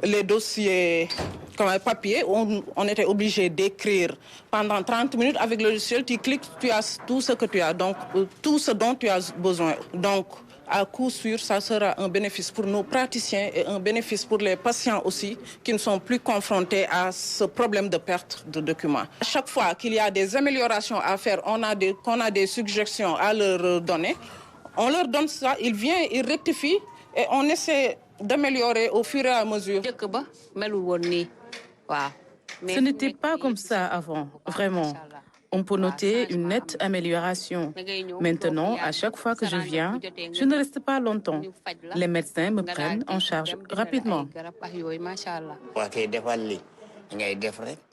[SPEAKER 10] les dossiers comme papier, on était obligé d'écrire pendant 30 minutes. Avec le logiciel, tu cliques, tu as tout ce que tu as, donc tout ce dont tu as besoin. Donc, à coup sûr, ça sera un bénéfice pour nos praticiens et un bénéfice pour les patients aussi qui ne sont plus confrontés à ce problème de perte de documents. À chaque fois qu'il y a des améliorations à faire, qu'on a des suggestions à leur donner, on leur donne ça, ils viennent, ils rectifient et on essaie d'améliorer au fur et à mesure.
[SPEAKER 11] Ce n'était pas comme ça avant, vraiment. On peut noter une nette amélioration. Maintenant, à chaque fois que je viens, je ne reste pas longtemps. Les médecins me prennent en charge rapidement.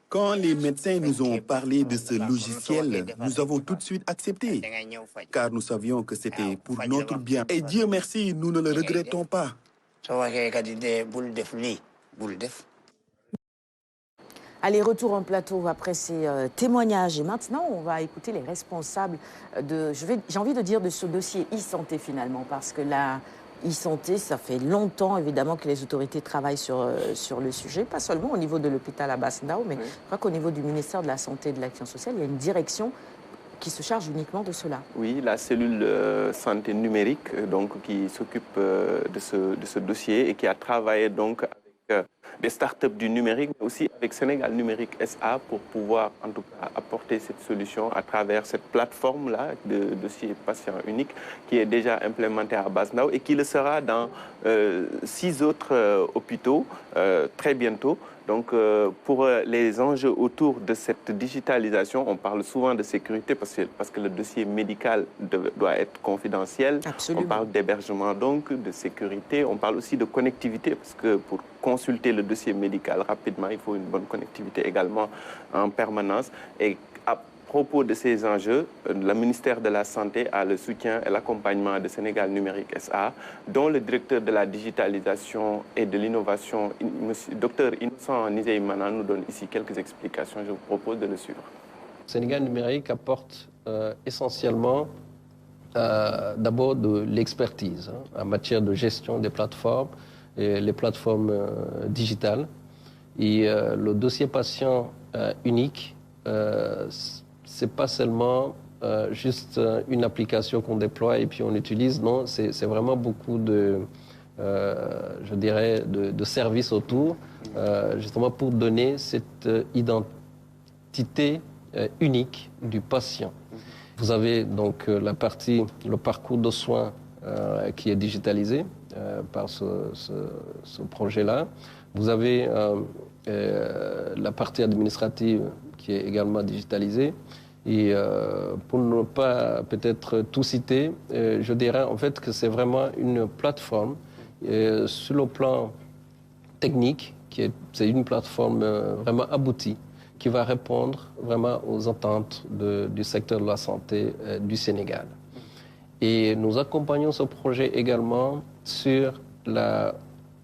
[SPEAKER 12] Quand les médecins nous ont parlé de ce logiciel, nous avons tout de suite accepté, car nous savions que c'était pour notre bien. Et Dieu merci, nous ne le regrettons pas.
[SPEAKER 2] Allez, retour en plateau après ces témoignages. Et maintenant, on va écouter les responsables j'ai envie de dire, de ce dossier e-santé finalement, parce que la e-santé, ça fait longtemps évidemment que les autorités travaillent sur le sujet, pas seulement au niveau de l'hôpital Abass Ndao, mais je crois qu'au niveau du ministère de la Santé et de l'Action sociale, il y a une direction qui se charge uniquement de cela.
[SPEAKER 7] Oui, la cellule santé numérique donc, qui s'occupe de ce dossier et qui a travaillé donc avec des startups du numérique, mais aussi avec Sénégal Numérique SA pour pouvoir en tout cas apporter cette solution à travers cette plateforme-là de dossier patient unique qui est déjà implémentée à Abass Ndao et qui le sera dans 6 autres hôpitaux très bientôt. Donc, pour les enjeux autour de cette digitalisation, on parle souvent de sécurité parce que le dossier médical doit être confidentiel.
[SPEAKER 2] Absolument.
[SPEAKER 7] On parle d'hébergement, donc, de sécurité. On parle aussi de connectivité parce que pour consulter le dossier médical rapidement, il faut une bonne connectivité également en permanence. Et à propos de ces enjeux, le ministère de la Santé a le soutien et l'accompagnement de Sénégal Numérique SA, dont le directeur de la digitalisation et de l'innovation, Dr Innocent Nizeyimana, nous donne ici quelques explications. Je vous propose de le suivre.
[SPEAKER 13] Sénégal Numérique apporte essentiellement d'abord de l'expertise en matière de gestion des plateformes, et les plateformes digitales. Et le dossier patient unique, c'est pas seulement juste une application qu'on déploie et puis on utilise. Non, c'est vraiment beaucoup de, je dirais, de services autour, justement pour donner cette identité unique du patient. Vous avez donc la partie, le parcours de soins qui est digitalisé par ce projet-là. Vous avez la partie administrative qui est également digitalisée. Et pour ne pas peut-être tout citer, je dirais en fait que c'est vraiment une plateforme sur le plan technique, c'est une plateforme vraiment aboutie qui va répondre vraiment aux attentes du secteur de la santé du Sénégal. Et nous accompagnons ce projet également sur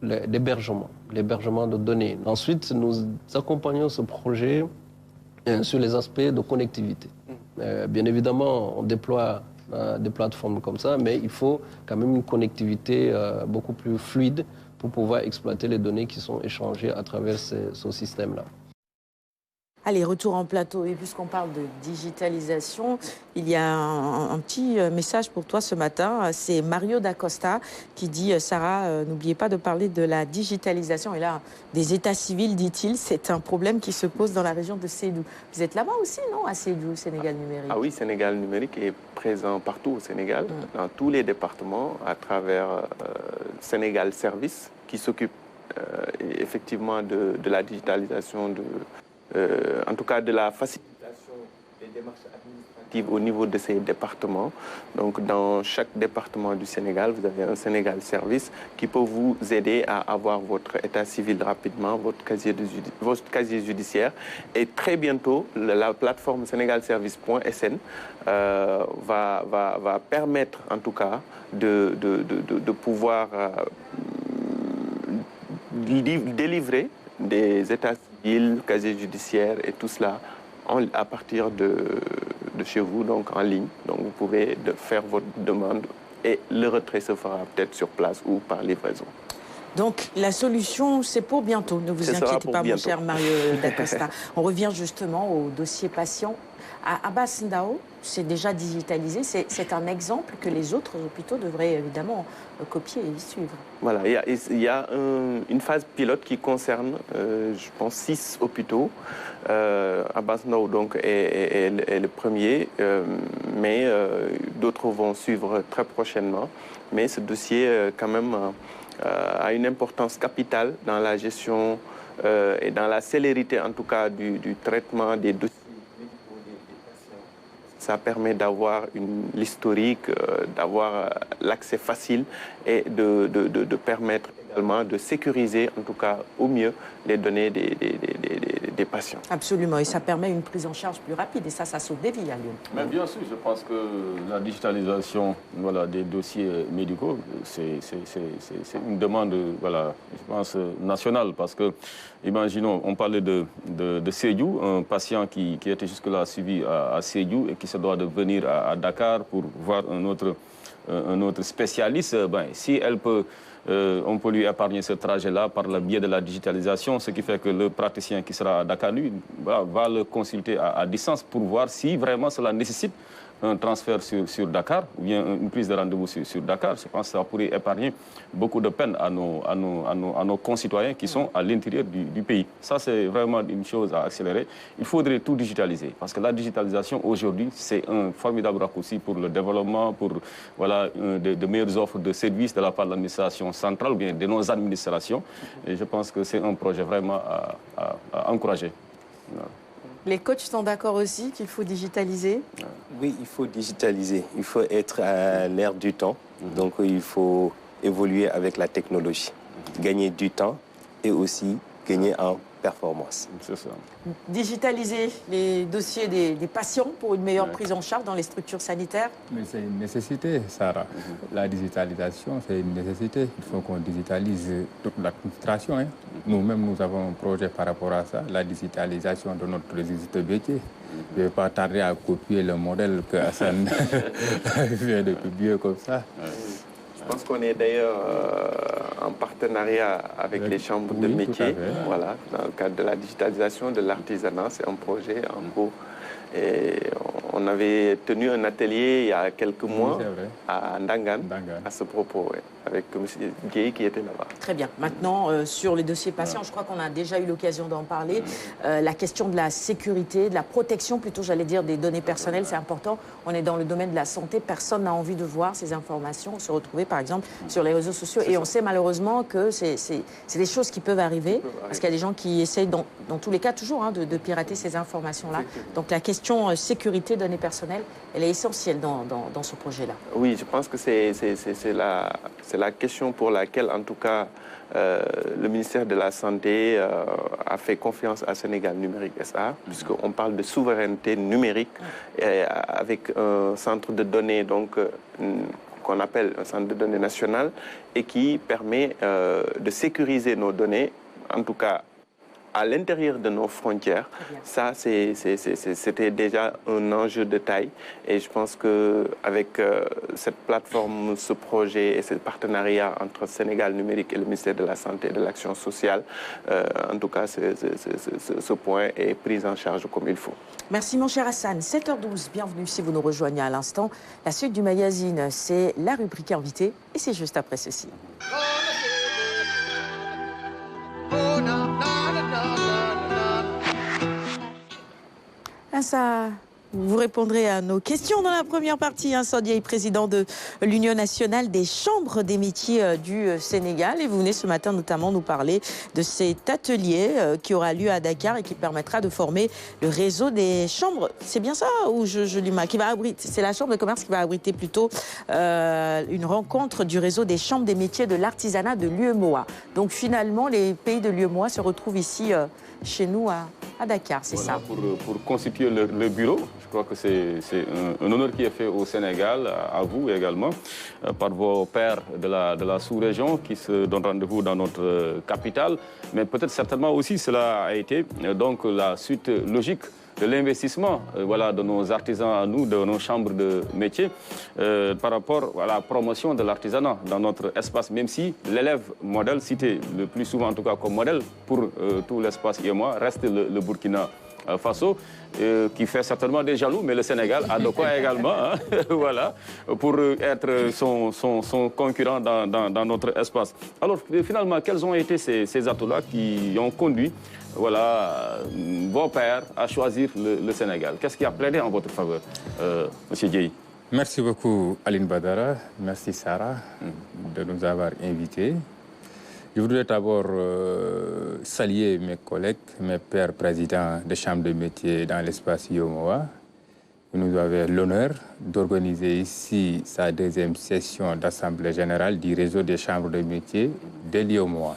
[SPEAKER 13] l'hébergement de données. Ensuite, nous accompagnons ce projet sur les aspects de connectivité. Bien évidemment, on déploie des plateformes comme ça, mais il faut quand même une connectivité beaucoup plus fluide pour pouvoir exploiter les données qui sont échangées à travers ce système-là.
[SPEAKER 2] Allez, retour en plateau. Et puisqu'on parle de digitalisation, il y a un petit message pour toi ce matin. C'est Mario D'Acosta qui dit « Sarah, n'oubliez pas de parler de la digitalisation. » Et là, des états civils, dit-il, c'est un problème qui se pose dans la région de Sédhiou. Vous êtes là-bas aussi, non, à Sédhiou, Sénégal numérique?
[SPEAKER 7] Ah oui, Sénégal numérique est présent partout au Sénégal, dans tous les départements, à travers Sénégal Service, qui s'occupe effectivement de la digitalisation, en tout cas de la facilitation des démarches administratives au niveau de ces départements. Donc dans chaque département du Sénégal, vous avez un Sénégal Service qui peut vous aider à avoir votre état civil rapidement, votre casier judiciaire. Et très bientôt, la plateforme sénégalservice.sn va permettre en tout cas de pouvoir délivrer des états civils, casier judiciaire et tout cela à partir de chez vous, donc en ligne. Donc vous pouvez faire votre demande et le retrait se fera peut-être sur place ou par livraison.
[SPEAKER 2] Donc la solution, c'est pour bientôt. Ne vous inquiétez pas, mon cher Mario D'Acosta. On revient justement au dossier patient. À Abass Ndao, c'est déjà digitalisé. C'est un exemple que les autres hôpitaux devraient évidemment copier et suivre.
[SPEAKER 7] Voilà, il y a une phase pilote qui concerne, je pense, 6 hôpitaux. Abass Ndao donc est le premier, mais d'autres vont suivre très prochainement. Mais ce dossier, quand même, a une importance capitale dans la gestion et dans la célérité, en tout cas, du traitement des dossiers. Ça permet d'avoir l'historique, d'avoir l'accès facile et de permettre également de sécuriser, en tout cas au mieux, les données des patients.
[SPEAKER 2] Absolument, et ça permet une prise en charge plus rapide et ça sauve des vies à Lyon.
[SPEAKER 6] Mais bien sûr, je pense que la digitalisation des dossiers médicaux, c'est une demande, je pense, nationale parce que, imaginons, on parlait de Sédhiou, un patient qui était jusque-là suivi à Sédhiou et qui se doit de venir à Dakar pour voir un autre spécialiste. Si elle peut... on peut lui épargner ce trajet-là par le biais de la digitalisation, ce qui fait que le praticien qui sera à Dakar, lui, va le consulter à distance pour voir si vraiment cela nécessite un transfert sur Dakar ou bien une prise de rendez-vous sur Dakar. Je pense que ça pourrait épargner beaucoup de peine à nos concitoyens qui sont à l'intérieur du pays. Ça, c'est vraiment une chose à accélérer. Il faudrait tout digitaliser parce que la digitalisation, aujourd'hui, c'est un formidable raccourci pour le développement, pour de meilleures offres de services de la part de l'administration centrale ou bien de nos administrations. Et je pense que c'est un projet vraiment à encourager. Voilà.
[SPEAKER 2] Les coachs sont d'accord aussi qu'il faut digitaliser?
[SPEAKER 14] Oui, il faut digitaliser. Il faut être à l'ère du temps. Donc, il faut évoluer avec la technologie. Gagner du temps et aussi gagner en performance.
[SPEAKER 6] C'est ça.
[SPEAKER 2] Digitaliser les dossiers des patients pour une meilleure prise en charge dans les structures sanitaires?
[SPEAKER 8] Mais c'est une nécessité, Sarah. La digitalisation, c'est une nécessité. Il faut qu'on digitalise toute l'administration. Nous-mêmes, nous avons un projet par rapport à ça, la digitalisation de notre registre de métier. Je ne vais pas tarder à copier le modèle que Hassan vient de publier comme ça.
[SPEAKER 7] Je pense qu'on est d'ailleurs en partenariat avec les chambres de métiers, voilà, dans le cadre de la digitalisation de l'artisanat. C'est un projet en cours. Et on avait tenu un atelier il y a quelques mois à Ndangan, à ce propos, avec M. Gueye qui était là-bas.
[SPEAKER 2] Très bien. Maintenant, sur les dossiers patients, je crois qu'on a déjà eu l'occasion d'en parler. La question de la sécurité, de la protection, plutôt, j'allais dire, des données personnelles, c'est important. On est dans le domaine de la santé. Personne n'a envie de voir ces informations se retrouver, par exemple, sur les réseaux sociaux. Et on sait malheureusement que c'est des choses qui peuvent arriver, parce qu'il y a des gens qui essayent, dans tous les cas, toujours, de pirater ces informations-là. Donc la question sécurité données personnelles, elle est essentielle dans ce projet-là.
[SPEAKER 7] Oui, je pense que c'est la question pour laquelle, en tout cas, le ministère de la Santé a fait confiance à Sénégal Numérique SA, puisqu'on parle de souveraineté numérique avec un centre de données qu'on appelle un centre de données national et qui permet de sécuriser nos données, en tout cas à l'intérieur de nos frontières, ça, c'était déjà un enjeu de taille. Et je pense qu'avec cette plateforme, ce projet et ce partenariat entre Sénégal numérique et le ministère de la Santé et de l'Action sociale, en tout cas, ce point est pris en charge comme il faut.
[SPEAKER 2] Merci mon cher Hassan. 7h12, bienvenue si vous nous rejoignez à l'instant. La suite du magazine, c'est la rubrique invitée et c'est juste après ceci. Ça, vous répondrez à nos questions dans la première partie. Sandiaye, président de l'Union nationale des chambres des métiers du Sénégal. Et vous venez ce matin notamment nous parler de cet atelier qui aura lieu à Dakar et qui permettra de former le réseau des chambres. C'est bien ça ou je lui marque, c'est la chambre de commerce qui va abriter plutôt une rencontre du réseau des chambres des métiers de l'artisanat de l'UEMOA. Donc finalement, les pays de l'UEMOA se retrouvent ici chez nous à Dakar, c'est ça.
[SPEAKER 6] Pour constituer le bureau, je crois que c'est un honneur qui est fait au Sénégal, à vous également, par vos pairs de la sous-région qui se donnent rendez-vous dans notre capitale. Mais peut-être certainement aussi cela a été donc la suite logique de l'investissement de nos artisans à nous, de nos chambres de métiers, par rapport à la promotion de l'artisanat dans notre espace, même si l'élève modèle, cité le plus souvent en tout cas comme modèle pour tout l'espace IEMOA, reste le Burkina Faso, qui fait certainement des jaloux, mais le Sénégal a de quoi également, voilà, pour être son concurrent dans notre espace. Alors finalement, quels ont été ces atouts-là qui ont conduit vos pairs à choisir le Sénégal? Qu'est-ce qui a plaidé en votre faveur, M. Dieye?
[SPEAKER 8] Merci beaucoup Aline Badara, merci Sarah de nous avoir invités. Je voudrais d'abord saluer mes collègues, mes pairs présidents de chambres de métiers dans l'espace IEMOA. Vous nous avez l'honneur d'organiser ici sa deuxième session d'Assemblée générale du réseau des chambres de métiers de l'IEMOA.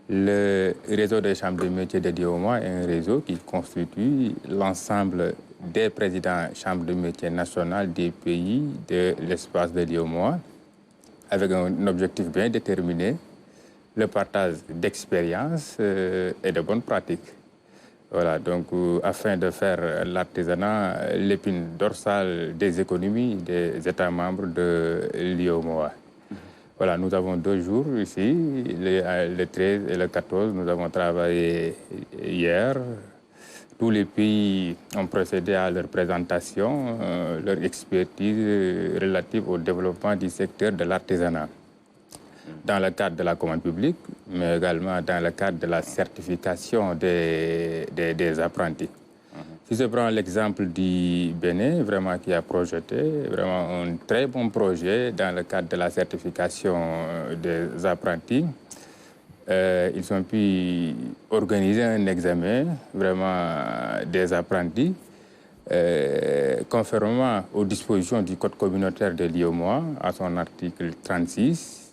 [SPEAKER 8] Le réseau des chambres de métiers de l'IEMOA est un réseau qui constitue l'ensemble des présidents chambres de métiers nationales des pays de l'espace de l'IEMOA avec un objectif bien déterminé, le partage d'expériences et de bonnes pratiques. Voilà, donc afin de faire l'artisanat l'épine dorsale des économies des États membres de l'IEMOA. Voilà, nous avons 2 jours ici, le 13 et le 14, nous avons travaillé hier. Tous les pays ont procédé à leur présentation, leur expertise relative au développement du secteur de l'artisanat. Dans le cadre de la commande publique, mais également dans le cadre de la certification des apprentis. Si je prends l'exemple du Bénin, vraiment qui a projeté vraiment un très bon projet dans le cadre de la certification des apprentis, ils ont pu organiser un examen vraiment des apprentis conformément aux dispositions du Code communautaire de l'IEMOA à son article 36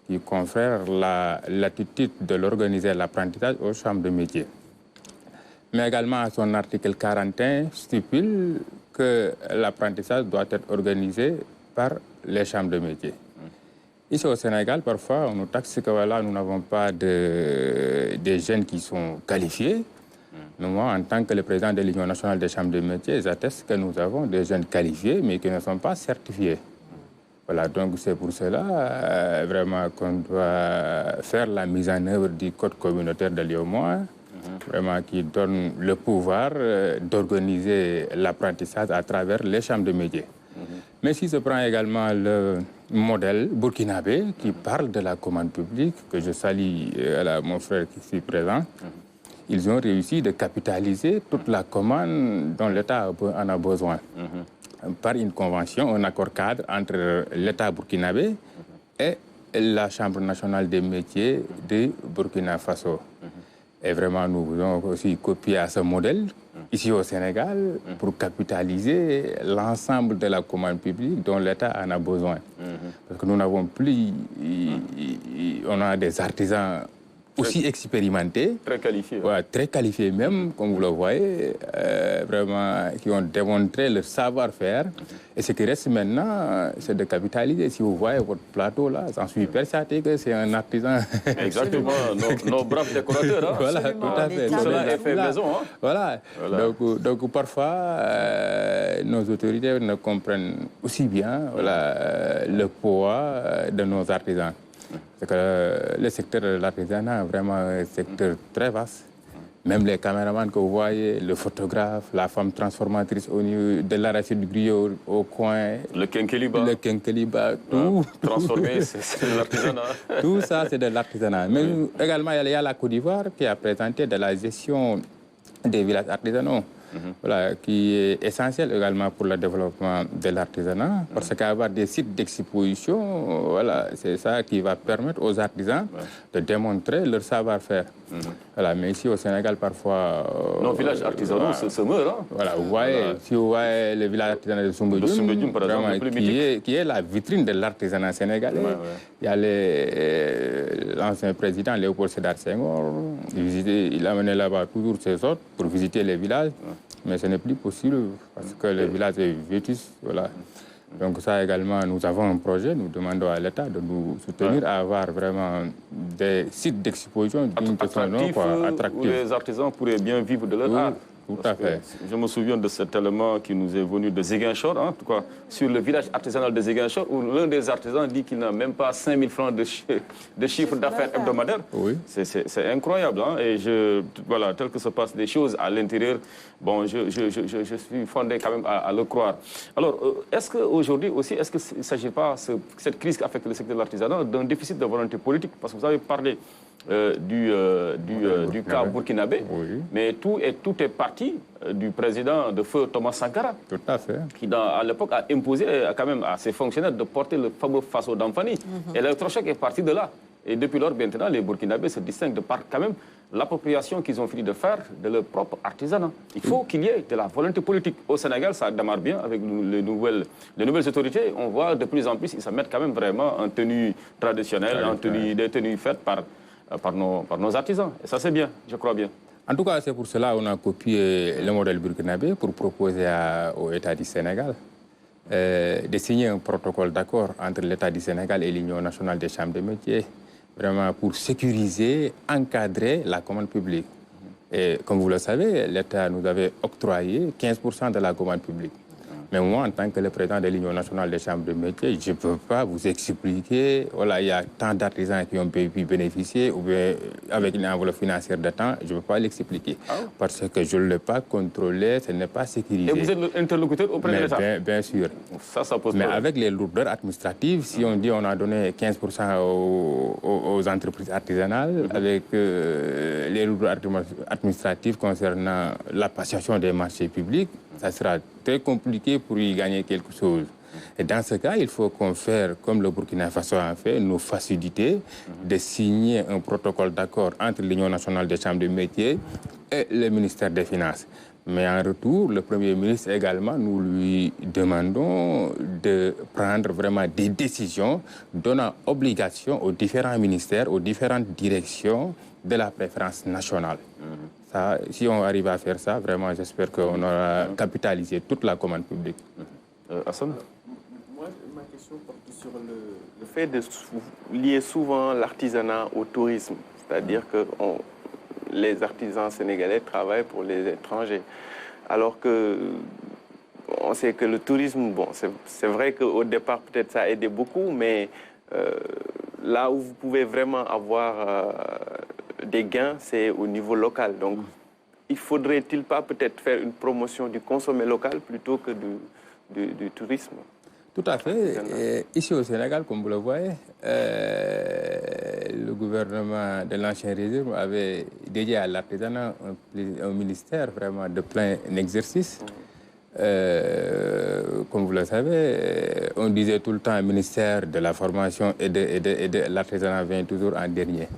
[SPEAKER 8] qui confère la latitude de l'organiser l'apprentissage aux chambres de métiers. Mais également à son article 41 stipule que l'apprentissage doit être organisé par les chambres de métiers. Ici au Sénégal, parfois, on nous taxe que voilà, nous n'avons pas des jeunes qui sont qualifiés. Mais moi, en tant que le président de l'Union nationale des chambres de métiers, j'atteste que nous avons des jeunes qualifiés, mais qui ne sont pas certifiés. Voilà, donc c'est pour cela vraiment qu'on doit faire la mise en œuvre du Code communautaire de l'IEMOA, vraiment qui donne le pouvoir d'organiser l'apprentissage à travers les chambres de métiers. Mais si je prends également le modèle burkinabé qui parle de la commande publique, que je salue mon frère qui est présent, ils ont réussi de capitaliser toute la commande dont l'État en a besoin. Par une convention, un accord cadre entre l'État burkinabé et la Chambre nationale des métiers de Burkina Faso. Et vraiment, nous voulons aussi copier à ce modèle, ici au Sénégal, pour capitaliser l'ensemble de la commande publique dont l'État en a besoin. Parce que nous n'avons plus... On a des artisans aussi expérimentés.
[SPEAKER 6] Très qualifiés.
[SPEAKER 8] Ouais, très qualifiés même, comme vous le voyez, vraiment, qui ont démontré leur savoir-faire. Et ce qui reste maintenant, c'est de capitaliser. Si vous voyez votre plateau là, j'en suis persuadé que c'est un artisan.
[SPEAKER 6] Exactement, nos braves décorateurs. Hein.
[SPEAKER 8] Voilà, tout à fait.
[SPEAKER 6] Cela est fait maison. Hein.
[SPEAKER 8] Voilà. Donc parfois, nos autorités ne comprennent aussi bien le poids de nos artisans. C'est que le secteur de l'artisanat est vraiment un secteur très vaste. Même les caméramans que vous voyez, le photographe, la femme transformatrice au niveau de l'arachide du griot au coin.
[SPEAKER 6] Le quinqueliba.
[SPEAKER 8] Tout.
[SPEAKER 6] Transformé, c'est de l'artisanat.
[SPEAKER 8] Tout ça, c'est de l'artisanat. Mais également, il y a la Côte d'Ivoire qui a présenté de la gestion des villages artisanaux. Voilà, qui est essentiel également pour le développement de l'artisanat, parce qu'avoir des sites d'exposition, voilà, c'est ça qui va permettre aux artisans de démontrer leur savoir-faire. Voilà, mais ici au Sénégal, parfois...
[SPEAKER 6] nos villages artisanaux se meurent. Hein.
[SPEAKER 8] Voilà, vous voyez, si vous voyez le village artisanal de Soumbédioune,
[SPEAKER 6] par exemple,
[SPEAKER 8] qui est la vitrine de l'artisanat sénégalais. Il y a l'ancien président Léopold Sédar Senghor, il a mené là-bas toujours ses hôtes pour visiter les villages. Mais ce n'est plus possible parce que le village est vétuste. Voilà. Donc ça également, nous avons un projet, nous demandons à l'État de nous soutenir à avoir vraiment des sites d'exposition
[SPEAKER 6] attractifs où les artisans pourraient bien vivre de leur art.
[SPEAKER 8] Tout à fait.
[SPEAKER 6] Je me souviens de cet élément qui nous est venu de Ziguinchor, en tout cas, sur le village artisanal de Ziguinchor, où l'un des artisans dit qu'il n'a même pas 5 000 francs de chiffre d'affaires hebdomadaire.
[SPEAKER 8] Oui.
[SPEAKER 6] C'est incroyable. Hein? Et voilà, tel que se passent des choses à l'intérieur, bon, je suis fondé quand même à le croire. Alors, est-ce qu'aujourd'hui aussi, est-ce qu'il ne s'agit pas, cette crise qui affecte le secteur de l'artisanat, d'un déficit de volonté politique? Parce que vous avez parlé du cas burkinabé, mais tout est parti du président de feu Thomas Sankara.
[SPEAKER 8] Tout à fait.
[SPEAKER 6] Qui, à l'époque, a imposé quand même à ses fonctionnaires de porter le fameux Faso d'Amfani. Et l'électrochoc est parti de là. Et depuis lors, maintenant, les Burkinabés se distinguent de par quand même l'appropriation qu'ils ont fini de faire de leur propre artisanat. Il faut qu'il y ait de la volonté politique. Au Sénégal, ça démarre bien avec les nouvelles autorités. On voit de plus en plus, ils se mettent quand même vraiment en tenue traditionnelle, des tenues faites par nos artisans. Et ça, c'est bien, je crois bien.
[SPEAKER 8] En tout cas, c'est pour cela qu'on a copié le modèle burkinabé pour proposer au État du Sénégal de signer un protocole d'accord entre l'État du Sénégal et l'Union nationale des chambres de métiers, vraiment pour sécuriser, encadrer la commande publique. Et comme vous le savez, l'État nous avait octroyé 15% de la commande publique. Mais moi, en tant que le président de l'Union nationale des chambres de métiers, je ne peux pas vous expliquer, voilà, il y a tant d'artisans qui ont pu bénéficier, ou bien avec une enveloppe financière de temps, je ne peux pas l'expliquer. Parce que je ne l'ai pas contrôlé, ce n'est pas sécurisé.
[SPEAKER 6] Et vous êtes l'interlocuteur auprès de l'État?
[SPEAKER 8] Bien sûr.
[SPEAKER 6] Ça pose
[SPEAKER 8] Mais
[SPEAKER 6] problème.
[SPEAKER 8] avec les lourdeurs administratives, si on dit on a donné 15% aux entreprises artisanales, avec les lourdeurs administratives concernant la passation des marchés publics, ça sera très compliqué pour y gagner quelque chose. Et dans ce cas, il faut qu'on fasse, comme le Burkina Faso a fait, nous faciliter de signer un protocole d'accord entre l'Union nationale des chambres de métiers et le ministère des Finances. Mais en retour, le Premier ministre également, nous lui demandons de prendre vraiment des décisions donnant obligation aux différents ministères, aux différentes directions de la préférence nationale. Ça, si on arrive à faire ça, vraiment, j'espère qu'on aura capitalisé toute la commande publique.
[SPEAKER 6] Hassan?
[SPEAKER 7] Moi, ma question porte sur le fait de lier souvent l'artisanat au tourisme. C'est-à-dire que les artisans sénégalais travaillent pour les étrangers. Alors que on sait que le tourisme, bon, c'est vrai qu'au départ, peut-être ça a aidé beaucoup, mais là où vous pouvez vraiment avoir des gains, c'est au niveau local. Donc, il faudrait-il pas peut-être faire une promotion du consommé local plutôt que du tourisme?
[SPEAKER 8] Tout à fait. Et ici au Sénégal, comme vous le voyez, le gouvernement de l'ancien régime avait dédié à l'artisanat un ministère vraiment de plein exercice. Comme vous le savez, on disait tout le temps ministère de la formation et de l'artisanat vient toujours en dernier.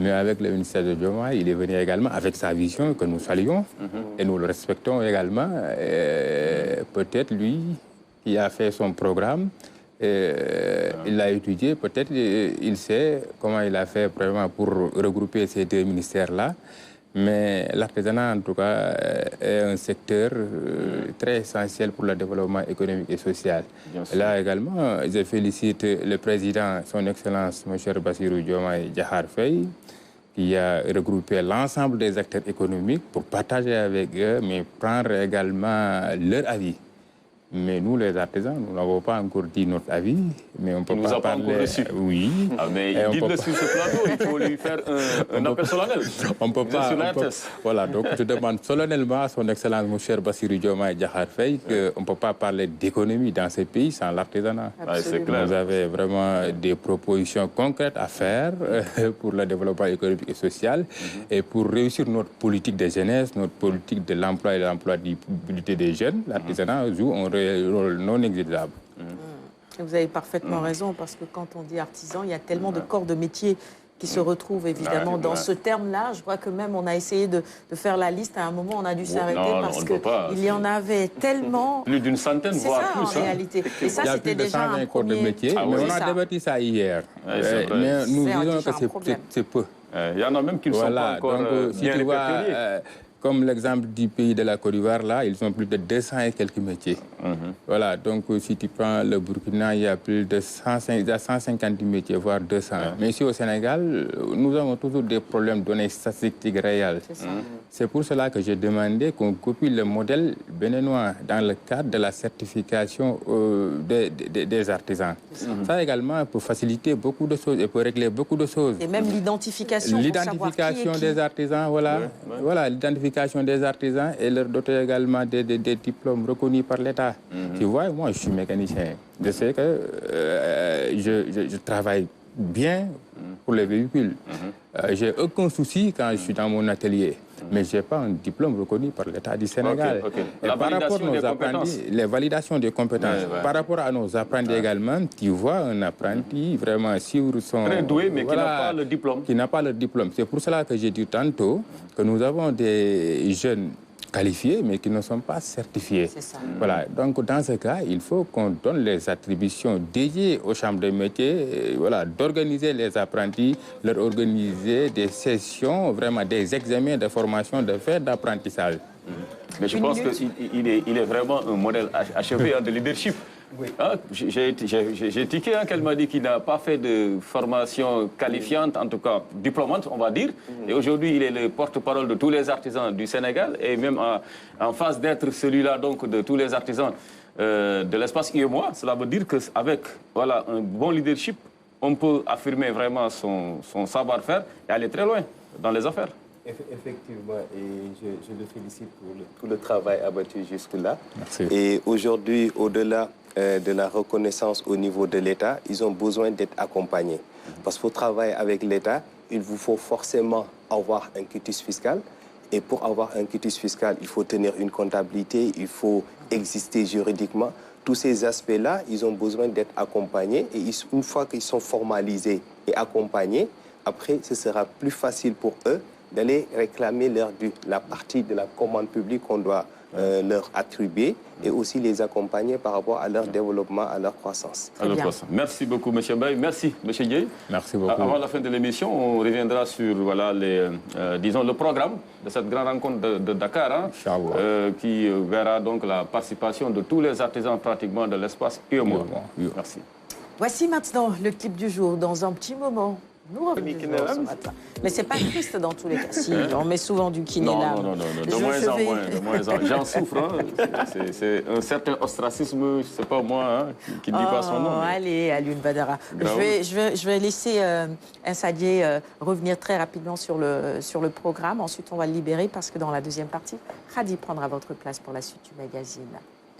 [SPEAKER 8] Mais avec le ministère de Diomaye, il est venu également avec sa vision que nous saluons et nous le respectons également. Peut-être lui qui a fait son programme Il l'a étudié, peut-être il sait comment il a fait vraiment pour regrouper ces deux ministères-là. Mais l'artisanat, en tout cas, est un secteur très essentiel pour le développement économique et social. Là également, je félicite le président, son Excellence, M. Bassirou Diomaye Diakhar Faye, qui a regroupé l'ensemble des acteurs économiques pour partager avec eux, mais prendre également leur avis. Mais nous, les artisans, nous n'avons pas encore dit notre avis, mais on peut pas
[SPEAKER 6] nous
[SPEAKER 8] parler...
[SPEAKER 6] pas encore reçu.
[SPEAKER 8] Oui.
[SPEAKER 6] Ah, mais dites-le sur ce plateau, il faut lui faire un appel solennel.
[SPEAKER 8] On peut pas... Voilà, donc je demande solennellement à son Excellence, mon cher Bassirou Diomaye Diakhar Faye, qu'on ne peut pas parler d'économie dans ces pays sans l'artisanat.
[SPEAKER 6] C'est clair.
[SPEAKER 8] Vous avez vraiment des propositions concrètes à faire pour le développement économique et social et pour réussir notre politique de jeunesse, notre politique de l'emploi et de l'employabilité des jeunes. L'artisanat joue un rôle non négligeable.
[SPEAKER 2] Vous avez parfaitement raison, parce que quand on dit artisan, il y a tellement de corps de métier qui se retrouvent évidemment dans ce terme-là. Je crois que même on a essayé de faire la liste. À un moment, on a dû s'arrêter parce qu'il y en avait tellement...
[SPEAKER 6] Plus d'une centaine, voire plus.
[SPEAKER 2] C'est ça, en réalité. Et ça, c'était déjà un
[SPEAKER 8] corps de métier. Mais on a débattu ça hier. Mais nous disons que c'est peu.
[SPEAKER 6] Il y en a même qui ne sont pas encore bien répertoriés.
[SPEAKER 8] Comme l'exemple du pays de la Côte d'Ivoire, là, ils ont plus de 200 et quelques métiers. Voilà, donc si tu prends le Burkina, il y a plus de 150 métiers, voire 200. Mais ici au Sénégal, nous avons toujours des problèmes de données statistiques réelles. C'est pour cela que j'ai demandé qu'on copie le modèle béninois dans le cadre de la certification des artisans. Ça également peut faciliter beaucoup de choses et peut régler beaucoup de choses.
[SPEAKER 2] Et même l'identification.
[SPEAKER 8] L'identification des artisans, voilà. Voilà, l'identification des artisans et leur doter également des diplômes reconnus par l'État. Tu vois, moi, je suis mécanicien. Je sais que je travaille bien pour les véhicules. J'ai aucun souci quand je suis dans mon atelier. Mais je n'ai pas un diplôme reconnu par l'État du Sénégal. Et par rapport à nos apprentis, les validations des compétences, par rapport à nos apprentis également, tu vois un apprenti vraiment suivre son...
[SPEAKER 6] Très doué, mais qui n'a pas le diplôme.
[SPEAKER 8] Qui n'a pas le diplôme. C'est pour cela que j'ai dit tantôt que nous avons des jeunes qualifiés, mais qui ne sont pas certifiés. Voilà. Donc, dans ce cas, il faut qu'on donne les attributions dédiées aux chambres de métiers, voilà, d'organiser les apprentis, leur organiser des sessions, vraiment des examens de formation, de faire d'apprentissage.
[SPEAKER 6] Mais je pense qu'il est vraiment un modèle achevé de leadership. Hein, j'ai tiqué qu'elle m'a dit qu'il n'a pas fait de formation qualifiante, en tout cas diplômante, on va dire. Et aujourd'hui, il est le porte-parole de tous les artisans du Sénégal et même en phase d'être celui-là donc de tous les artisans de l'espace UEMOA. Cela veut dire qu'avec voilà, un bon leadership, on peut affirmer vraiment son savoir-faire et aller très loin dans les affaires.
[SPEAKER 14] Effectivement, et je le félicite pour le travail abattu jusque-là.
[SPEAKER 8] Merci.
[SPEAKER 14] Et aujourd'hui, au-delà de la reconnaissance au niveau de l'État, ils ont besoin d'être accompagnés. Parce que pour travailler avec l'État, il vous faut forcément avoir un quitus fiscal. Et pour avoir un quitus fiscal, il faut tenir une comptabilité, il faut exister juridiquement. Tous ces aspects-là, ils ont besoin d'être accompagnés. Et une fois qu'ils sont formalisés et accompagnés, après, ce sera plus facile pour eux d'aller réclamer leur dû, la partie de la commande publique qu'on doit leur attribuer et aussi les accompagner par rapport à leur développement, à leur croissance.
[SPEAKER 6] Merci beaucoup, M. Mbaye. Merci, M. Dieye.
[SPEAKER 8] Merci beaucoup.
[SPEAKER 6] Avant la fin de l'émission, on reviendra sur voilà, disons, le programme de cette grande rencontre de Dakar, qui verra donc la participation de tous les artisans pratiquement de l'espace UEMOA. Merci.
[SPEAKER 2] Voici maintenant le clip du jour. Dans un petit moment, nous revenons ce matin. Mais c'est pas triste dans tous les cas. Si, on met souvent du kiné là.
[SPEAKER 6] Non, de moins en moins. J'en souffre. Hein. C'est un certain ostracisme, je sais pas moi, qui ne dit pas son nom.
[SPEAKER 2] Allez, Alioune Badara. Je vais laisser Sadié revenir très rapidement sur le programme. Ensuite, on va le libérer parce que dans la deuxième partie, Khady prendra votre place pour la suite du magazine.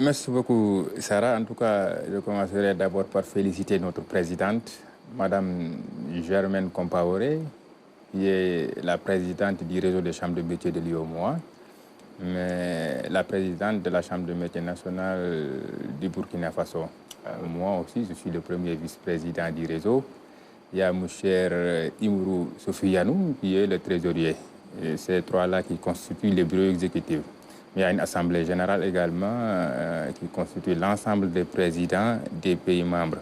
[SPEAKER 8] Merci beaucoup, Sarah. En tout cas, je commencerai d'abord par féliciter notre présidente, Madame Germaine Compaoré, qui est la présidente du réseau des chambres de métiers de l'UEMOA, mais la présidente de la chambre de métiers nationale du Burkina Faso. Moi aussi, je suis le premier vice-président du réseau. Il y a mon cher Imrou Sofianou, qui est le trésorier. Et ces trois-là qui constituent le bureau exécutif. Il y a une assemblée générale également qui constitue l'ensemble des présidents des pays membres.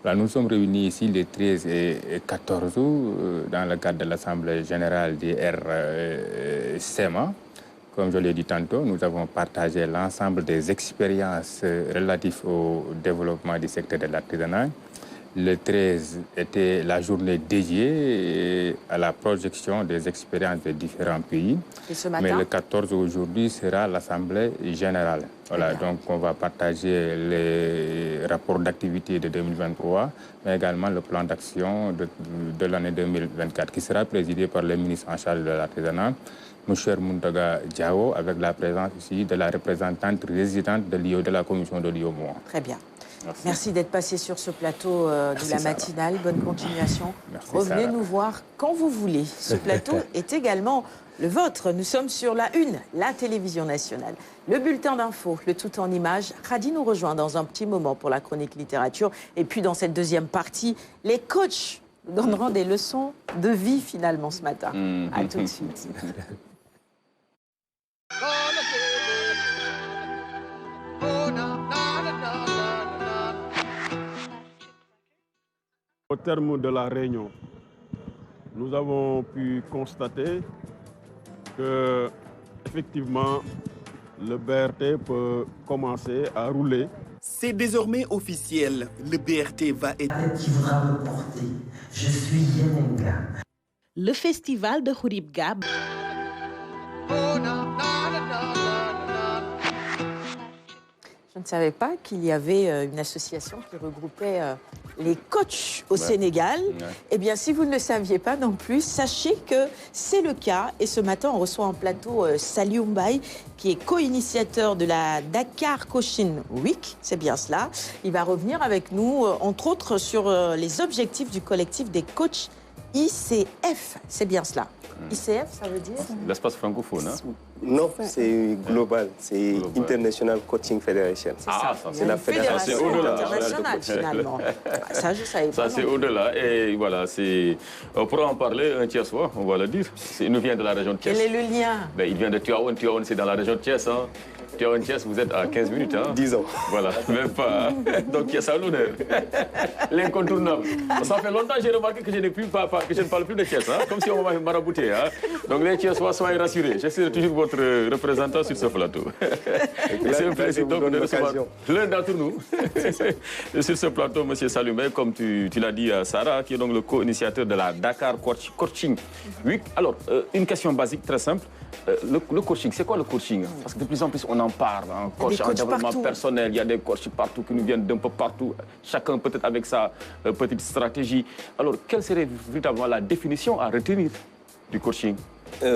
[SPEAKER 8] Alors, nous sommes réunis ici les 13 et 14 août dans le cadre de l'assemblée générale du RCEMA. Comme je l'ai dit tantôt, nous avons partagé l'ensemble des expériences relatives au développement du secteur de l'artisanat. Le 13 était la journée dédiée à la projection des expériences des différents pays.
[SPEAKER 2] Et ce matin?
[SPEAKER 8] Mais le 14 aujourd'hui sera l'Assemblée générale. Voilà, donc on va partager les rapports d'activité de 2023, mais également le plan d'action de l'année 2024 qui sera présidé par le ministre en charge de l'artisanat, M. Muntaga Diao, avec la présence ici de la représentante résidente de la commission de l'IOMOA.
[SPEAKER 2] Très bien. Merci d'être passé sur ce plateau de la matinale. Bonne continuation.
[SPEAKER 8] Merci,
[SPEAKER 2] Revenez
[SPEAKER 8] Sarah.
[SPEAKER 2] nous voir quand vous voulez. Ce plateau est également le vôtre. Nous sommes sur la Une, la télévision nationale. Le bulletin d'info, le tout en images. Khady nous rejoint dans un petit moment pour la chronique littérature. Et puis dans cette deuxième partie, les coachs nous donneront des leçons de vie finalement ce matin. À tout de suite.
[SPEAKER 15] Au terme de la réunion, nous avons pu constater que, effectivement, le BRT peut commencer à rouler.
[SPEAKER 12] C'est désormais officiel, le BRT va être...
[SPEAKER 16] Qui voudra me porter. Je suis Yenenga.
[SPEAKER 17] Le festival de Khourib Gab.
[SPEAKER 2] Je ne savais pas qu'il y avait une association qui regroupait les coachs au Sénégal. Eh bien, si vous ne le saviez pas non plus, sachez que c'est le cas. Et ce matin, on reçoit en plateau Saliou Mbaye, qui est co-initiateur de la Dakar Coaching Week. C'est bien cela. Il va revenir avec nous, entre autres, sur les objectifs du collectif des coachs ICF. C'est bien cela. ICF, ça veut dire?
[SPEAKER 6] L'espace francophone, hein?
[SPEAKER 14] Non, c'est global. C'est International Coaching Federation.
[SPEAKER 6] Ah, ça,
[SPEAKER 14] c'est la fédération
[SPEAKER 2] internationale, finalement. Ça, je savais pas.
[SPEAKER 6] Ça, c'est au-delà. Et voilà, on pourra en parler un tiers soir, on va le dire. Il nous vient de la région de Thiès.
[SPEAKER 2] Quel est le lien?
[SPEAKER 6] Ben, il vient de Tivaouane. Tivaouane, c'est dans la région de Thiès. Hein. Tivaouane, Thiès, vous êtes à 15 minutes. Hein.
[SPEAKER 14] 10 ans.
[SPEAKER 6] Voilà, même pas. Donc, Thiès a l'honneur. L'incontournable. Ça fait longtemps que j'ai remarqué que je ne parle plus de Thiès. Hein, comme si on m'avait marabouté. Hein. Donc, les Thiessois, soyez rassurés. Je serai toujours votre représentant sur ce plateau. C'est un plaisir donc de recevoir l'un d'entre nous sur ce plateau, M. Saliou Mbaye, comme tu l'as dit à Sarah, qui est donc le co-initiateur de la Dakar Coaching Week. Alors, une question basique, très simple. Le coaching, c'est quoi le coaching? Parce que de plus en plus, on en parle. Un coach en développement personnel, il y a des coachs partout qui nous viennent d'un peu partout, chacun peut-être avec sa petite stratégie. Alors, quelle serait véritablement la définition à retenir du coaching?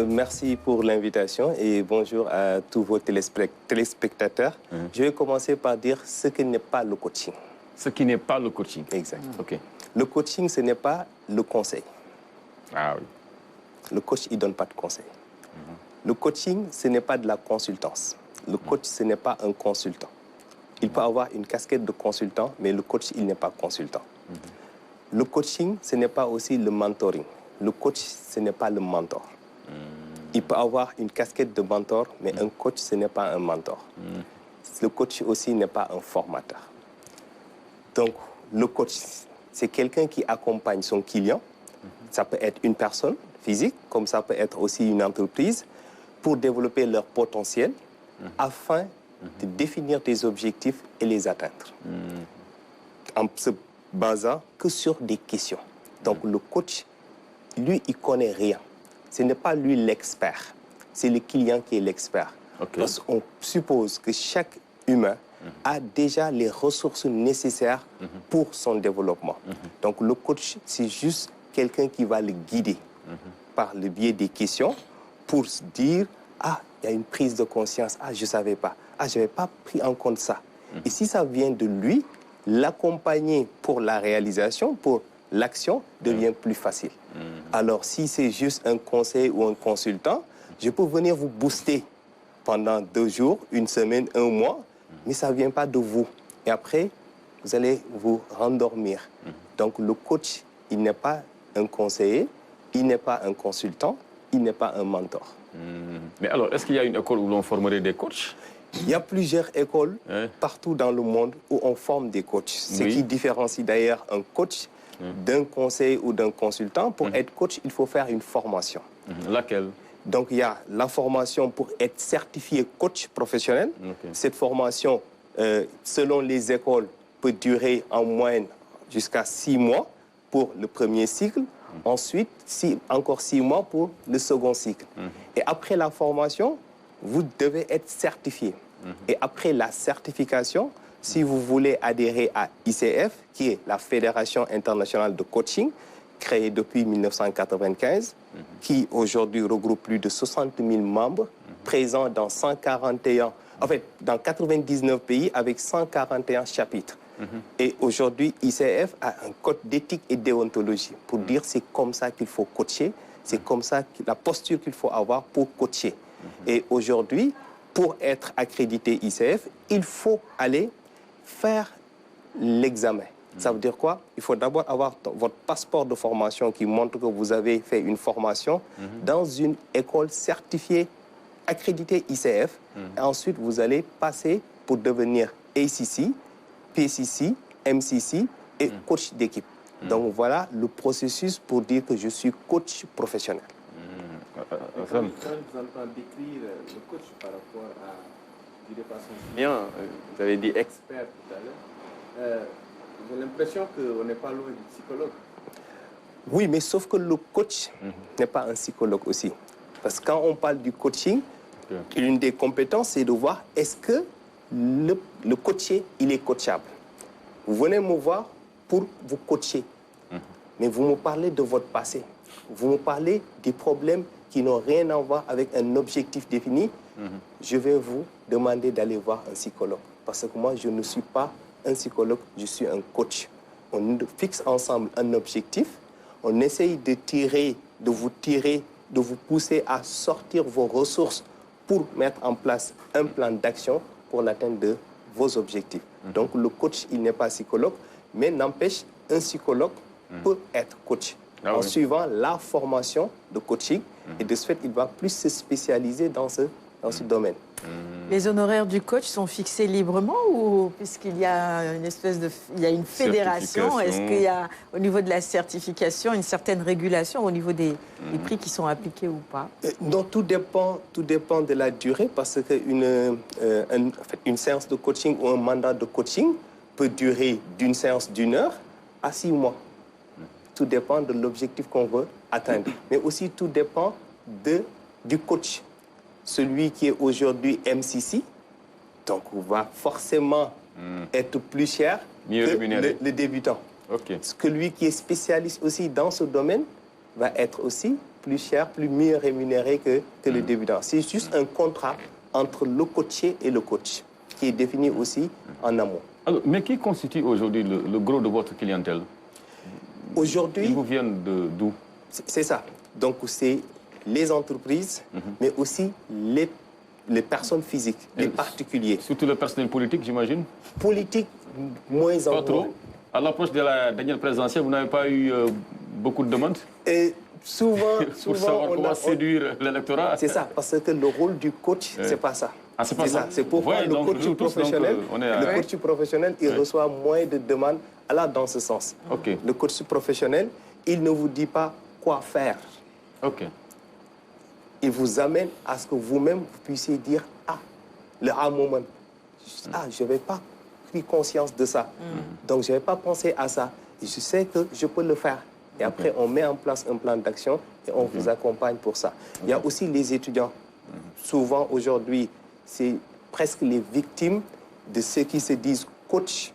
[SPEAKER 14] Merci pour l'invitation et bonjour à tous vos téléspectateurs. Je vais commencer par dire ce qui n'est pas le coaching.
[SPEAKER 6] Ce qui n'est pas le coaching.
[SPEAKER 14] Exact.
[SPEAKER 6] OK.
[SPEAKER 14] Le coaching, ce n'est pas le conseil.
[SPEAKER 6] Ah oui.
[SPEAKER 14] Le coach, il ne donne pas de conseil. Le coaching, ce n'est pas de la consultance. Le coach, ce n'est pas un consultant. Il peut avoir une casquette de consultant, mais le coach, il n'est pas consultant. Le coaching, ce n'est pas aussi le mentoring. Le coach, ce n'est pas le mentor. Il peut avoir une casquette de mentor, mais un coach, ce n'est pas un mentor. Le coach aussi n'est pas un formateur. Donc, le coach, c'est quelqu'un qui accompagne son client. Ça peut être une personne physique, comme ça peut être aussi une entreprise, pour développer leur potentiel afin de définir des objectifs et les atteindre. En se basant que sur des questions. Donc, le coach, lui, il ne connaît rien. Ce n'est pas lui l'expert, c'est le client qui est l'expert. Parce qu'on suppose que chaque humain a déjà les ressources nécessaires pour son développement. Donc le coach, c'est juste quelqu'un qui va le guider par le biais des questions pour se dire « Ah, il y a une prise de conscience, ah, je ne savais pas, ah, je n'avais pas pris en compte ça. » Et si ça vient de lui, l'accompagner pour la réalisation, pour l'action, devient plus facile. Alors, si c'est juste un conseil ou un consultant, je peux venir vous booster pendant 2 jours, 1 semaine, 1 mois, mais ça ne vient pas de vous. Et après, vous allez vous rendormir. Donc, le coach, il n'est pas un conseiller, il n'est pas un consultant, il n'est pas un mentor.
[SPEAKER 6] Mais alors, est-ce qu'il y a une école où l'on formerait des coachs?
[SPEAKER 14] Il y a plusieurs écoles partout dans le monde où on forme des coachs. Ce qui différencie d'ailleurs un coach d'un conseil ou d'un consultant. Pour être coach, il faut faire une formation.
[SPEAKER 6] Laquelle?
[SPEAKER 14] Donc, il y a la formation pour être certifié coach professionnel. Cette formation, selon les écoles, peut durer en moyenne jusqu'à 6 mois pour le premier cycle. Ensuite, encore 6 mois pour le second cycle. Et après la formation, vous devez être certifié. Et après la certification, si vous voulez adhérer à ICF, qui est la Fédération internationale de coaching, créée depuis 1995, qui aujourd'hui regroupe plus de 60 000 membres, présents dans 141, en fait, dans 99 pays avec 141 chapitres. Et aujourd'hui, ICF a un code d'éthique et déontologie pour dire c'est comme ça qu'il faut coacher, c'est comme ça la posture qu'il faut avoir pour coacher. Et aujourd'hui, pour être accrédité ICF, il faut aller faire l'examen. Ça veut dire quoi? Il faut d'abord avoir votre passeport de formation qui montre que vous avez fait une formation dans une école certifiée, accréditée ICF. Et ensuite, vous allez passer pour devenir ACC, PCC, MCC et coach d'équipe. Donc voilà le processus pour dire que je suis coach professionnel.
[SPEAKER 7] Quand vous entendez décrire le coach par rapport à du dépassement bien, vous avez dit expert tout à l'heure, j'ai l'impression qu'on n'est pas loin du psychologue.
[SPEAKER 14] Oui, mais sauf que le coach n'est pas un psychologue aussi. Parce que quand on parle du coaching, l'une des compétences, c'est de voir est-ce que le coaché, il est coachable. Vous venez me voir pour vous coacher, mais vous me parlez de votre passé. Vous me parlez des problèmes qui n'ont rien à voir avec un objectif défini. Je vais vous demander d'aller voir un psychologue. Parce que moi, je ne suis pas un psychologue, je suis un coach. On fixe ensemble un objectif, on essaye de vous pousser à sortir vos ressources pour mettre en place un plan d'action pour l'atteinte de vos objectifs. Donc le coach, il n'est pas psychologue, mais n'empêche, un psychologue peut être coach. En suivant la formation de coaching, et de ce fait, il va plus se spécialiser dans ce domaine.
[SPEAKER 2] Les honoraires du coach sont fixés librement ou puisqu'il y a une espèce de, il y a une fédération, est-ce qu'il y a au niveau de la certification une certaine régulation au niveau des prix qui sont appliqués ou pas?
[SPEAKER 14] Non, tout dépend de la durée parce qu'une une séance de coaching ou un mandat de coaching peut durer d'une séance d'1 heure à 6 mois. Tout dépend de l'objectif qu'on veut atteindre. Mais aussi tout dépend du coach. Celui qui est aujourd'hui MCC, donc va forcément être plus cher que le débutant. Celui qui est spécialiste aussi dans ce domaine va être aussi plus cher, mieux rémunéré que le débutant. C'est juste un contrat entre le coaché et le coach qui est défini aussi en amont.
[SPEAKER 6] Alors, mais qui constitue aujourd'hui le gros de votre clientèle?
[SPEAKER 14] Aujourd'hui,
[SPEAKER 6] ils vous viennent d'où?
[SPEAKER 14] C'est ça. Donc c'est les entreprises, mais aussi les personnes physiques, les particuliers.
[SPEAKER 6] Surtout le personnel politique, j'imagine?
[SPEAKER 14] Politique, moins en moins.
[SPEAKER 6] Pas trop? À l'approche de la dernière présidentielle, vous n'avez pas eu beaucoup de demandes?
[SPEAKER 14] Souvent,
[SPEAKER 6] pour savoir comment séduire l'électorat?
[SPEAKER 14] C'est ça, parce que le rôle du coach, c'est pas ça.
[SPEAKER 6] Ah, c'est pas ça.
[SPEAKER 14] C'est pourquoi le coach professionnel, il reçoit moins de demandes. Alors, dans ce sens, le coach professionnel, il ne vous dit pas quoi faire. Il vous amène à ce que vous-même, vous puissiez dire « Ah, le moment, je n'avais pas pris conscience de ça. Donc, je n'avais pas pensé à ça. Et je sais que je peux le faire. » Et après, on met en place un plan d'action et on vous accompagne pour ça. Il y a aussi les étudiants. Souvent, aujourd'hui, c'est presque les victimes de ceux qui se disent coach.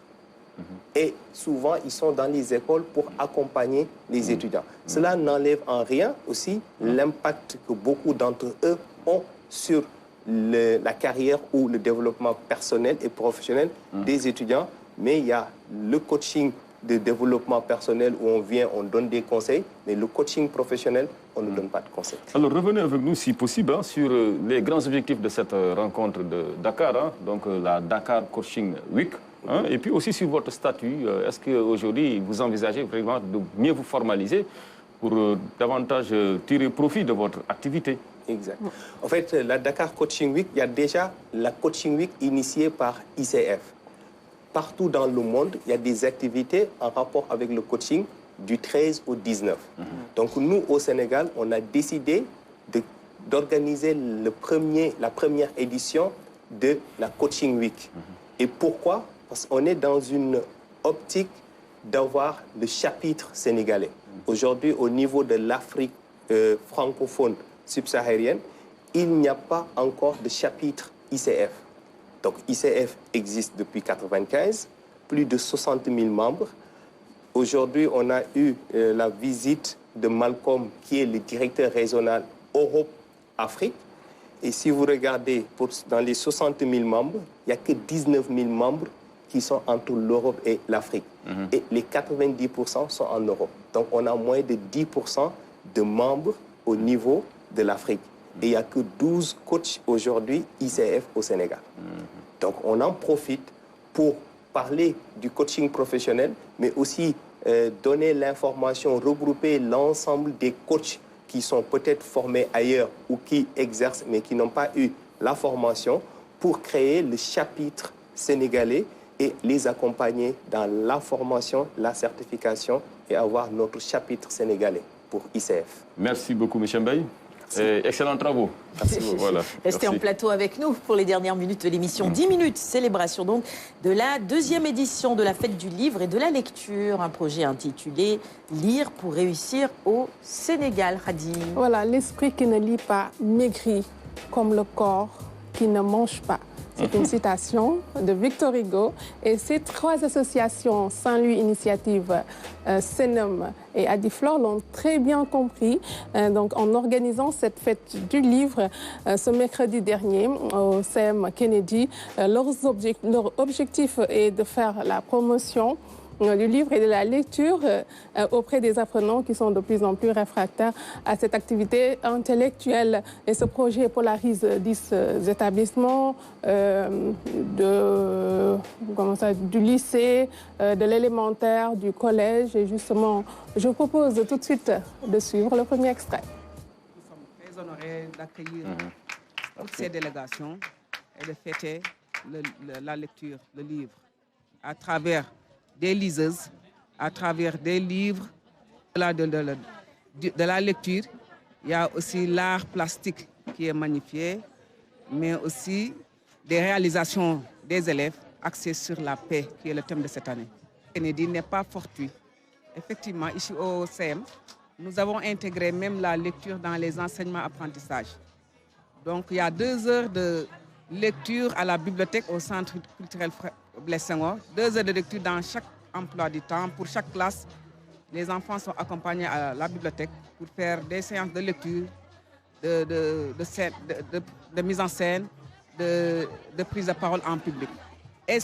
[SPEAKER 14] Et souvent, ils sont dans les écoles pour accompagner les étudiants. Cela n'enlève en rien aussi l'impact que beaucoup d'entre eux ont sur la carrière ou le développement personnel et professionnel des étudiants. Mais il y a le coaching de développement personnel où on vient, on donne des conseils, mais le coaching professionnel, on ne donne pas de conseils.
[SPEAKER 6] Alors revenez avec nous, si possible, sur les grands objectifs de cette rencontre de Dakar, donc la Dakar Coaching Week. Et puis aussi sur votre statut, est-ce qu'aujourd'hui vous envisagez vraiment de mieux vous formaliser pour davantage tirer profit de votre activité.
[SPEAKER 14] Exact. En fait, la Dakar Coaching Week, il y a déjà la Coaching Week initiée par ICF. Partout dans le monde, il y a des activités en rapport avec le coaching du 13 au 19. Donc nous, au Sénégal, on a décidé d'organiser la première édition de la Coaching Week. Et pourquoi? Parce qu'on est dans une optique d'avoir le chapitre sénégalais. Aujourd'hui, au niveau de l'Afrique francophone subsaharienne, il n'y a pas encore de chapitre ICF. Donc ICF existe depuis 1995, plus de 60 000 membres. Aujourd'hui, on a eu la visite de Malcolm, qui est le directeur régional Europe-Afrique. Et si vous regardez, dans les 60 000 membres, il n'y a que 19 000 membres qui sont entre l'Europe et l'Afrique. Et les 90% sont en Europe. Donc on a moins de 10% de membres au niveau de l'Afrique. Et il n'y a que 12 coachs aujourd'hui ICF au Sénégal. Donc on en profite pour parler du coaching professionnel, mais aussi donner l'information, regrouper l'ensemble des coachs qui sont peut-être formés ailleurs ou qui exercent, mais qui n'ont pas eu la formation, pour créer le chapitre sénégalais et les accompagner dans la formation, la certification et avoir notre chapitre sénégalais pour ICF.
[SPEAKER 6] Merci beaucoup, M. Mbaye. Excellents travaux.
[SPEAKER 2] Merci.
[SPEAKER 6] Voilà.
[SPEAKER 2] Restez en plateau avec nous pour les dernières minutes de l'émission. 10 minutes, célébration donc de la deuxième édition de la Fête du Livre et de la Lecture. Un projet intitulé « Lire pour réussir au Sénégal ». Khady.
[SPEAKER 18] Voilà, l'esprit qui ne lit pas maigrit comme le corps qui ne mange pas. C'est une citation de Victor Hugo. Et ces trois associations, Saint-Louis Initiative, Senem et Adiflore, l'ont très bien compris. Donc, en organisant cette fête du livre ce mercredi dernier au CM Kennedy, leur objectif est de faire la promotion du livre et de la lecture auprès des apprenants qui sont de plus en plus réfractaires à cette activité intellectuelle. Et ce projet polarise 10 établissements du lycée, de l'élémentaire, du collège. Et justement, je vous propose tout de suite de suivre le premier extrait.
[SPEAKER 19] Nous sommes très honorés d'accueillir toutes ces délégations et de fêter la lecture, le livre, à travers des liseuses, à travers des livres, de la lecture. Il y a aussi l'art plastique qui est magnifié, mais aussi des réalisations des élèves axées sur la paix, qui est le thème de cette année. Kennedy n'est pas fortuit. Effectivement, ici au CM, nous avons intégré même la lecture dans les enseignements-apprentissages. Donc, il y a 2 heures de lecture à la bibliothèque au Centre culturel Blaise Senghor, 2 heures de lecture dans chaque emploi du temps. Pour chaque classe, les enfants sont accompagnés à la bibliothèque pour faire des séances de lecture, de mise en scène, de prise de parole en public. Et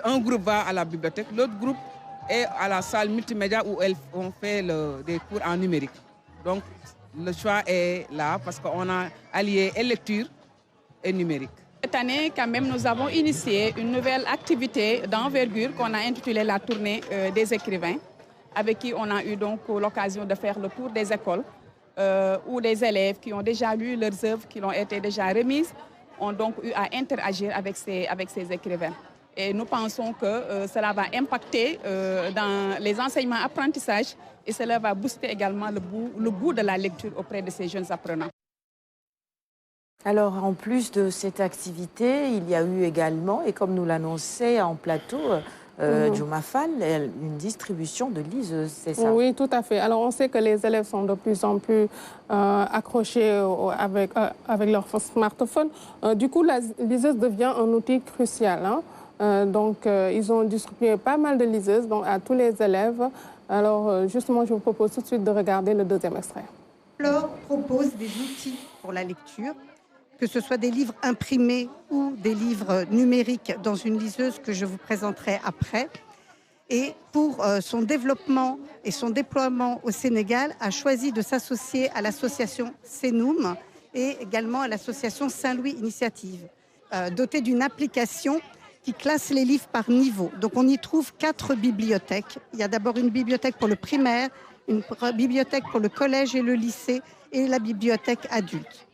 [SPEAKER 19] un groupe va à la bibliothèque, l'autre groupe est à la salle multimédia où on fait des cours en numérique. Donc, le choix est là parce qu'on a allié et lecture et numérique.
[SPEAKER 20] Cette année, quand même, nous avons initié une nouvelle activité d'envergure qu'on a intitulée la tournée des écrivains, avec qui on a eu donc l'occasion de faire le tour des écoles, où des élèves qui ont déjà lu leurs œuvres, qui ont été déjà remises, ont donc eu à interagir avec ces écrivains. Et nous pensons que cela va impacter dans les enseignements-apprentissages et cela va booster également le goût de la lecture auprès de ces jeunes apprenants.
[SPEAKER 2] Alors, en plus de cette activité, il y a eu également, et comme nous l'annonçait en plateau, Djouma Fall, une distribution de liseuses, c'est ça?
[SPEAKER 18] Oui, tout à fait. Alors, on sait que les élèves sont de plus en plus accrochés avec leur smartphone. Du coup, la liseuse devient un outil crucial. Donc, ils ont distribué pas mal de liseuses à tous les élèves. Alors, justement, je vous propose tout de suite de regarder le deuxième extrait.
[SPEAKER 21] Laure propose des outils pour la lecture, que ce soit des livres imprimés ou des livres numériques dans une liseuse que je vous présenterai après. Et pour son développement et son déploiement au Sénégal, a choisi de s'associer à l'association Senoum et également à l'association Saint-Louis Initiative, dotée d'une application qui classe les livres par niveau. Donc on y trouve 4 bibliothèques. Il y a d'abord une bibliothèque pour le primaire, une bibliothèque pour le collège et le lycée et la bibliothèque adulte.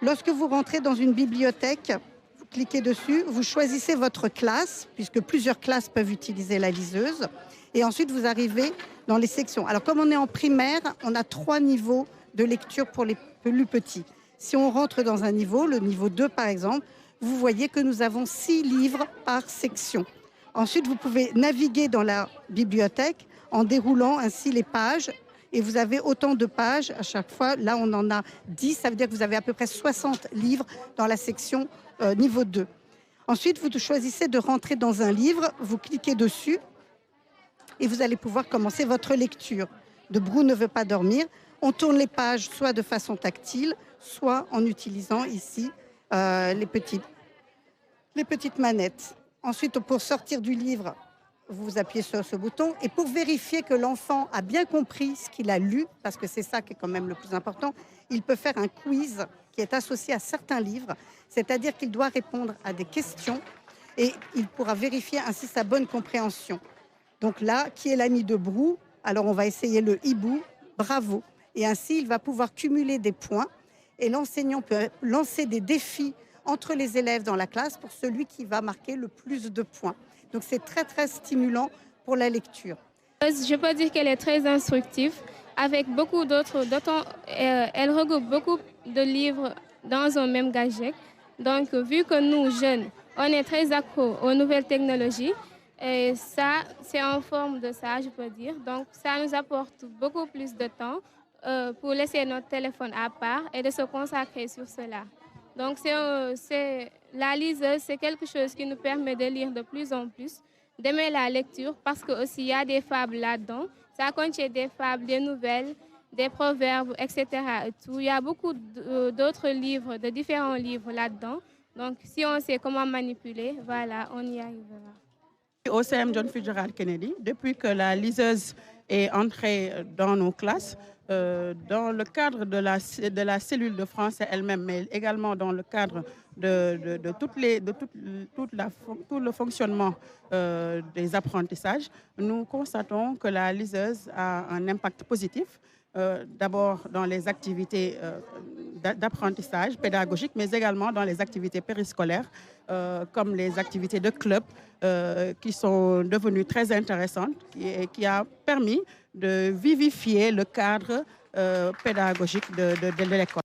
[SPEAKER 21] Lorsque vous rentrez dans une bibliothèque, vous cliquez dessus, vous choisissez votre classe, puisque plusieurs classes peuvent utiliser la liseuse, et ensuite vous arrivez dans les sections. Alors comme on est en primaire, on a 3 niveaux de lecture pour les plus petits. Si on rentre dans un niveau, le niveau 2 par exemple, vous voyez que nous avons 6 livres par section. Ensuite, vous pouvez naviguer dans la bibliothèque en déroulant ainsi les pages. Et vous avez autant de pages à chaque fois. Là, on en a 10. Ça veut dire que vous avez à peu près 60 livres dans la section niveau 2. Ensuite, vous choisissez de rentrer dans un livre. Vous cliquez dessus et vous allez pouvoir commencer votre lecture. De Brou ne veut pas dormir. On tourne les pages soit de façon tactile, soit en utilisant ici les petites manettes. Ensuite, pour sortir du livre, vous appuyez sur ce bouton. Et pour vérifier que l'enfant a bien compris ce qu'il a lu, parce que c'est ça qui est quand même le plus important, il peut faire un quiz qui est associé à certains livres, c'est-à-dire qu'il doit répondre à des questions et il pourra vérifier ainsi sa bonne compréhension. Donc là, qui est l'ami de Brou? Alors on va essayer le hibou, bravo. Et ainsi, il va pouvoir cumuler des points et l'enseignant peut lancer des défis entre les élèves dans la classe pour celui qui va marquer le plus de points. Donc c'est très très stimulant pour la lecture.
[SPEAKER 1] Je peux dire qu'elle est très instructive, avec beaucoup d'autres. Elle regroupe beaucoup de livres dans un même gadget. Donc vu que nous, jeunes, on est très accro aux nouvelles technologies, et ça, c'est en forme de ça, je peux dire. Donc ça nous apporte beaucoup plus de temps pour laisser notre téléphone à part et de se consacrer sur cela. Donc la liseuse, c'est quelque chose qui nous permet de lire de plus en plus, d'aimer la lecture, parce que aussi il y a des fables là-dedans. Ça contient des fables, des nouvelles, des proverbes, etc. Et tout. Il y a beaucoup d'autres livres, de différents livres là-dedans. Donc si on sait comment manipuler, voilà, on y arrivera.
[SPEAKER 22] Au CM John Fitzgerald Kennedy, depuis que la liseuse est entrée dans nos classes, dans le cadre de la cellule de français elle-même, mais également dans le cadre de tout le fonctionnement des apprentissages, nous constatons que la liseuse a un impact positif, d'abord dans les activités d'apprentissage pédagogique, mais également dans les activités périscolaires, comme les activités de club, qui sont devenues très intéressantes et qui a permis de vivifier le cadre pédagogique de l'école.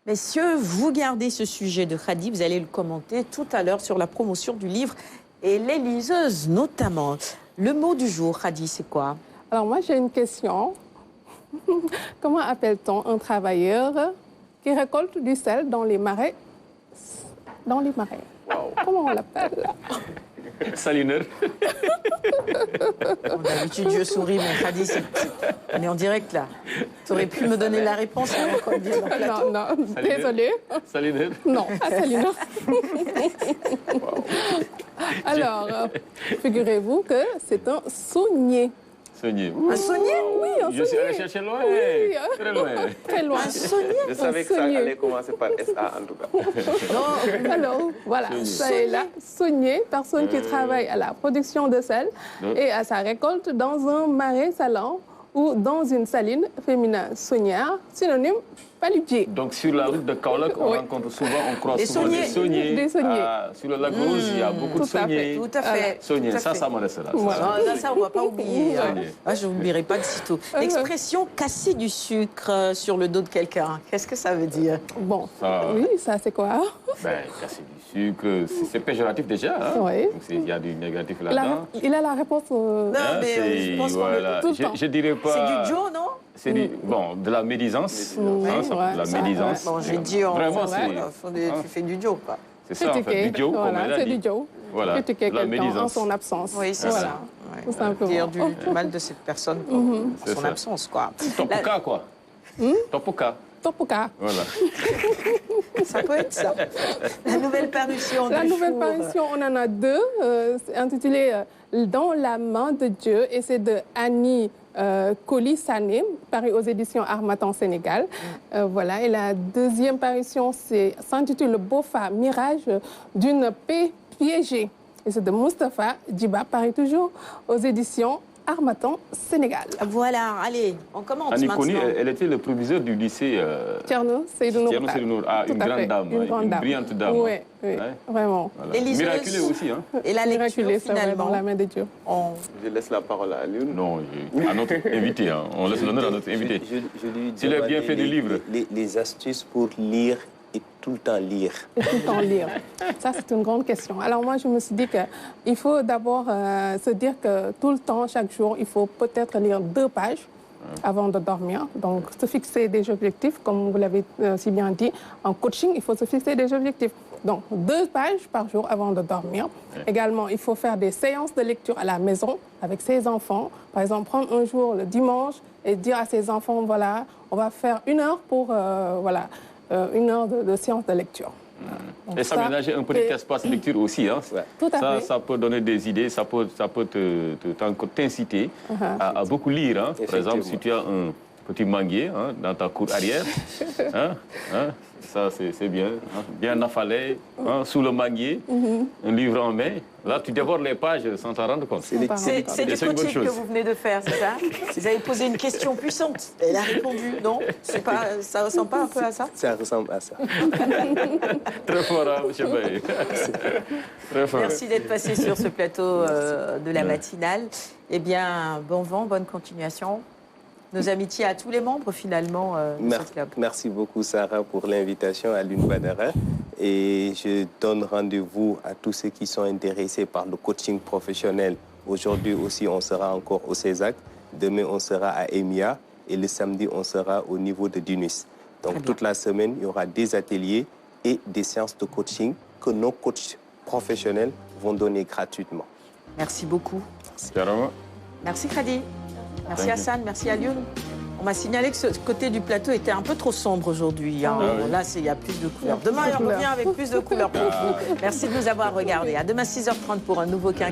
[SPEAKER 2] Messieurs, vous gardez ce sujet de Khadi, vous allez le commenter tout à l'heure sur la promotion du livre et les liseuses notamment. Le mot du jour, Khadi, c'est quoi?
[SPEAKER 18] Alors moi, j'ai une question. Comment appelle-t-on un travailleur qui récolte du sel dans les marais? Wow. Comment on l'appelle?
[SPEAKER 6] Salineur.
[SPEAKER 2] D'habitude, je souris, mais Khadi, on est en direct là. Tu aurais pu me donner la réponse avant qu'on vienne en plateau.
[SPEAKER 18] Non, désolé.
[SPEAKER 6] Salineur?
[SPEAKER 18] Non, pas salineur. Alors, figurez-vous que c'est un saunier.
[SPEAKER 6] Saunier.
[SPEAKER 2] Un saunier?
[SPEAKER 18] Oui, un saunier.
[SPEAKER 6] Je suis allé chercher loin.
[SPEAKER 18] Oui.
[SPEAKER 6] Très loin.
[SPEAKER 18] Très loin.
[SPEAKER 2] Un saunier?
[SPEAKER 7] Je savais que ça allait commencer par SA en tout cas.
[SPEAKER 18] Non, alors, voilà, ça est là. Saunier, personne qui travaille à la production de sel et à sa récolte dans un marais salant ou dans une saline féminin saunière, synonyme paludier.
[SPEAKER 6] Donc sur la route de Kaolack, on rencontre souvent, on croise souvent des sauniers.
[SPEAKER 18] Des sauniers.
[SPEAKER 6] Sur le lac Rose, il y a beaucoup de sauniers.
[SPEAKER 2] Tout à fait.
[SPEAKER 6] Sauniers, ça m'arrête là.
[SPEAKER 2] Ça, on ne va pas oublier. Je n'oublierai pas du tout. L'expression casser du sucre sur le dos de quelqu'un, qu'est-ce que ça veut dire?
[SPEAKER 18] Bon, oui, ça c'est quoi?
[SPEAKER 6] Casser du sucre, c'est péjoratif déjà. Hein?
[SPEAKER 18] Oui.
[SPEAKER 6] Donc il y a du négatif là-dedans.
[SPEAKER 18] Il a la réponse.
[SPEAKER 2] Non, mais je pense qu'on tout le temps.
[SPEAKER 6] Je dirais pas.
[SPEAKER 2] C'est du Joe, non?
[SPEAKER 6] C'est de la médisance.
[SPEAKER 2] De
[SPEAKER 6] la médisance.
[SPEAKER 2] Bon, j'ai dit,
[SPEAKER 6] vraiment,
[SPEAKER 2] tu fais du Joe, quoi.
[SPEAKER 6] C'est ça, en fait, du Joe, comme elle a
[SPEAKER 18] c'est
[SPEAKER 6] dit.
[SPEAKER 18] du Joe.
[SPEAKER 6] Voilà,
[SPEAKER 18] critiquer
[SPEAKER 6] la
[SPEAKER 18] quelqu'un en
[SPEAKER 6] médisance.
[SPEAKER 18] son absence.
[SPEAKER 2] Oui, c'est ça.
[SPEAKER 18] Tout simplement.
[SPEAKER 2] Dire du mal de cette personne pour son absence, quoi.
[SPEAKER 6] Topuka, quoi. Topuka.
[SPEAKER 18] Topuka.
[SPEAKER 6] Voilà.
[SPEAKER 2] Ça peut être ça. La nouvelle parution
[SPEAKER 18] La nouvelle parution, on en a deux. C'est intitulé Dans la main de Dieu et c'est de Annie Koli Sané, paru aux éditions Harmattan Sénégal. Voilà. Et la deuxième parution s'intitule Le Bofa Mirage d'une paix piégé. Et c'est de Moustapha Djiba, pareil toujours aux éditions Harmattan, Sénégal.
[SPEAKER 2] Voilà, allez, on commence
[SPEAKER 6] Annie
[SPEAKER 2] maintenant.
[SPEAKER 6] Koni, elle était le proviseur du lycée
[SPEAKER 18] Thierno Seydou Nour.
[SPEAKER 6] Une grande dame, une brillante dame.
[SPEAKER 18] Oui, oui, vraiment.
[SPEAKER 6] Voilà. Miraculeux aussi. Hein.
[SPEAKER 2] Et la lecture, finalement,
[SPEAKER 18] dans la main de Dieu.
[SPEAKER 7] Je laisse la parole à Lune.
[SPEAKER 6] Non, à notre invité. Hein. On laisse l'honneur à notre invité. S'il a bien fait du livre.
[SPEAKER 14] Les astuces pour lire et tout le temps lire.
[SPEAKER 18] Et tout le temps lire. Ça, c'est une grande question. Alors moi, je me suis dit qu'il faut d'abord se dire que tout le temps, chaque jour, il faut peut-être lire 2 pages avant de dormir. Donc, se fixer des objectifs, comme vous l'avez si bien dit. En coaching, il faut se fixer des objectifs. Donc, 2 pages par jour avant de dormir. Également, il faut faire des séances de lecture à la maison avec ses enfants. Par exemple, prendre un jour le dimanche et dire à ses enfants, voilà, on va faire 1 heure pour, voilà, 1 heure de séance de lecture. Donc
[SPEAKER 6] et s'aménager un petit espace de lecture aussi. Hein.
[SPEAKER 18] Tout à fait.
[SPEAKER 6] Ça peut donner des idées, ça peut t'inciter à beaucoup lire. Hein. Par exemple, si tu as un petit manguier dans ta cour arrière, ça c'est bien, bien affalé, sous le manguier, un livre en main. Là, tu dévores les pages sans t'en rendre compte.
[SPEAKER 2] C'est du coaching que vous venez de faire, c'est ça? Vous avez posé une question puissante. Elle a répondu, non? Ça ressemble pas un peu à ça?
[SPEAKER 14] Ça ressemble à ça.
[SPEAKER 6] Très fort, hein, M. Baye. Très fort.
[SPEAKER 2] Merci d'être passé sur ce plateau de la matinale. Eh bien, bon vent, bonne continuation. Nos amitiés à tous les membres, finalement, de ce club.
[SPEAKER 14] Merci beaucoup, Sarah, pour l'invitation à Lune Badara. Et je donne rendez-vous à tous ceux qui sont intéressés par le coaching professionnel. Aujourd'hui aussi, on sera encore au CESAC. Demain, on sera à EMIA. Et le samedi, on sera au niveau de DUNIS. Donc, toute la semaine, il y aura des ateliers et des séances de coaching que nos coachs professionnels vont donner gratuitement.
[SPEAKER 2] Merci beaucoup.
[SPEAKER 6] Carrément.
[SPEAKER 2] Merci, Khadi. Merci Hassan, merci à Lyon. On m'a signalé que ce côté du plateau était un peu trop sombre aujourd'hui. Hein. Là, il y a plus de couleurs. Demain, on revient avec plus de couleurs pour vous. Merci de nous avoir regardés. À demain, 6h30 pour un nouveau quinquennat.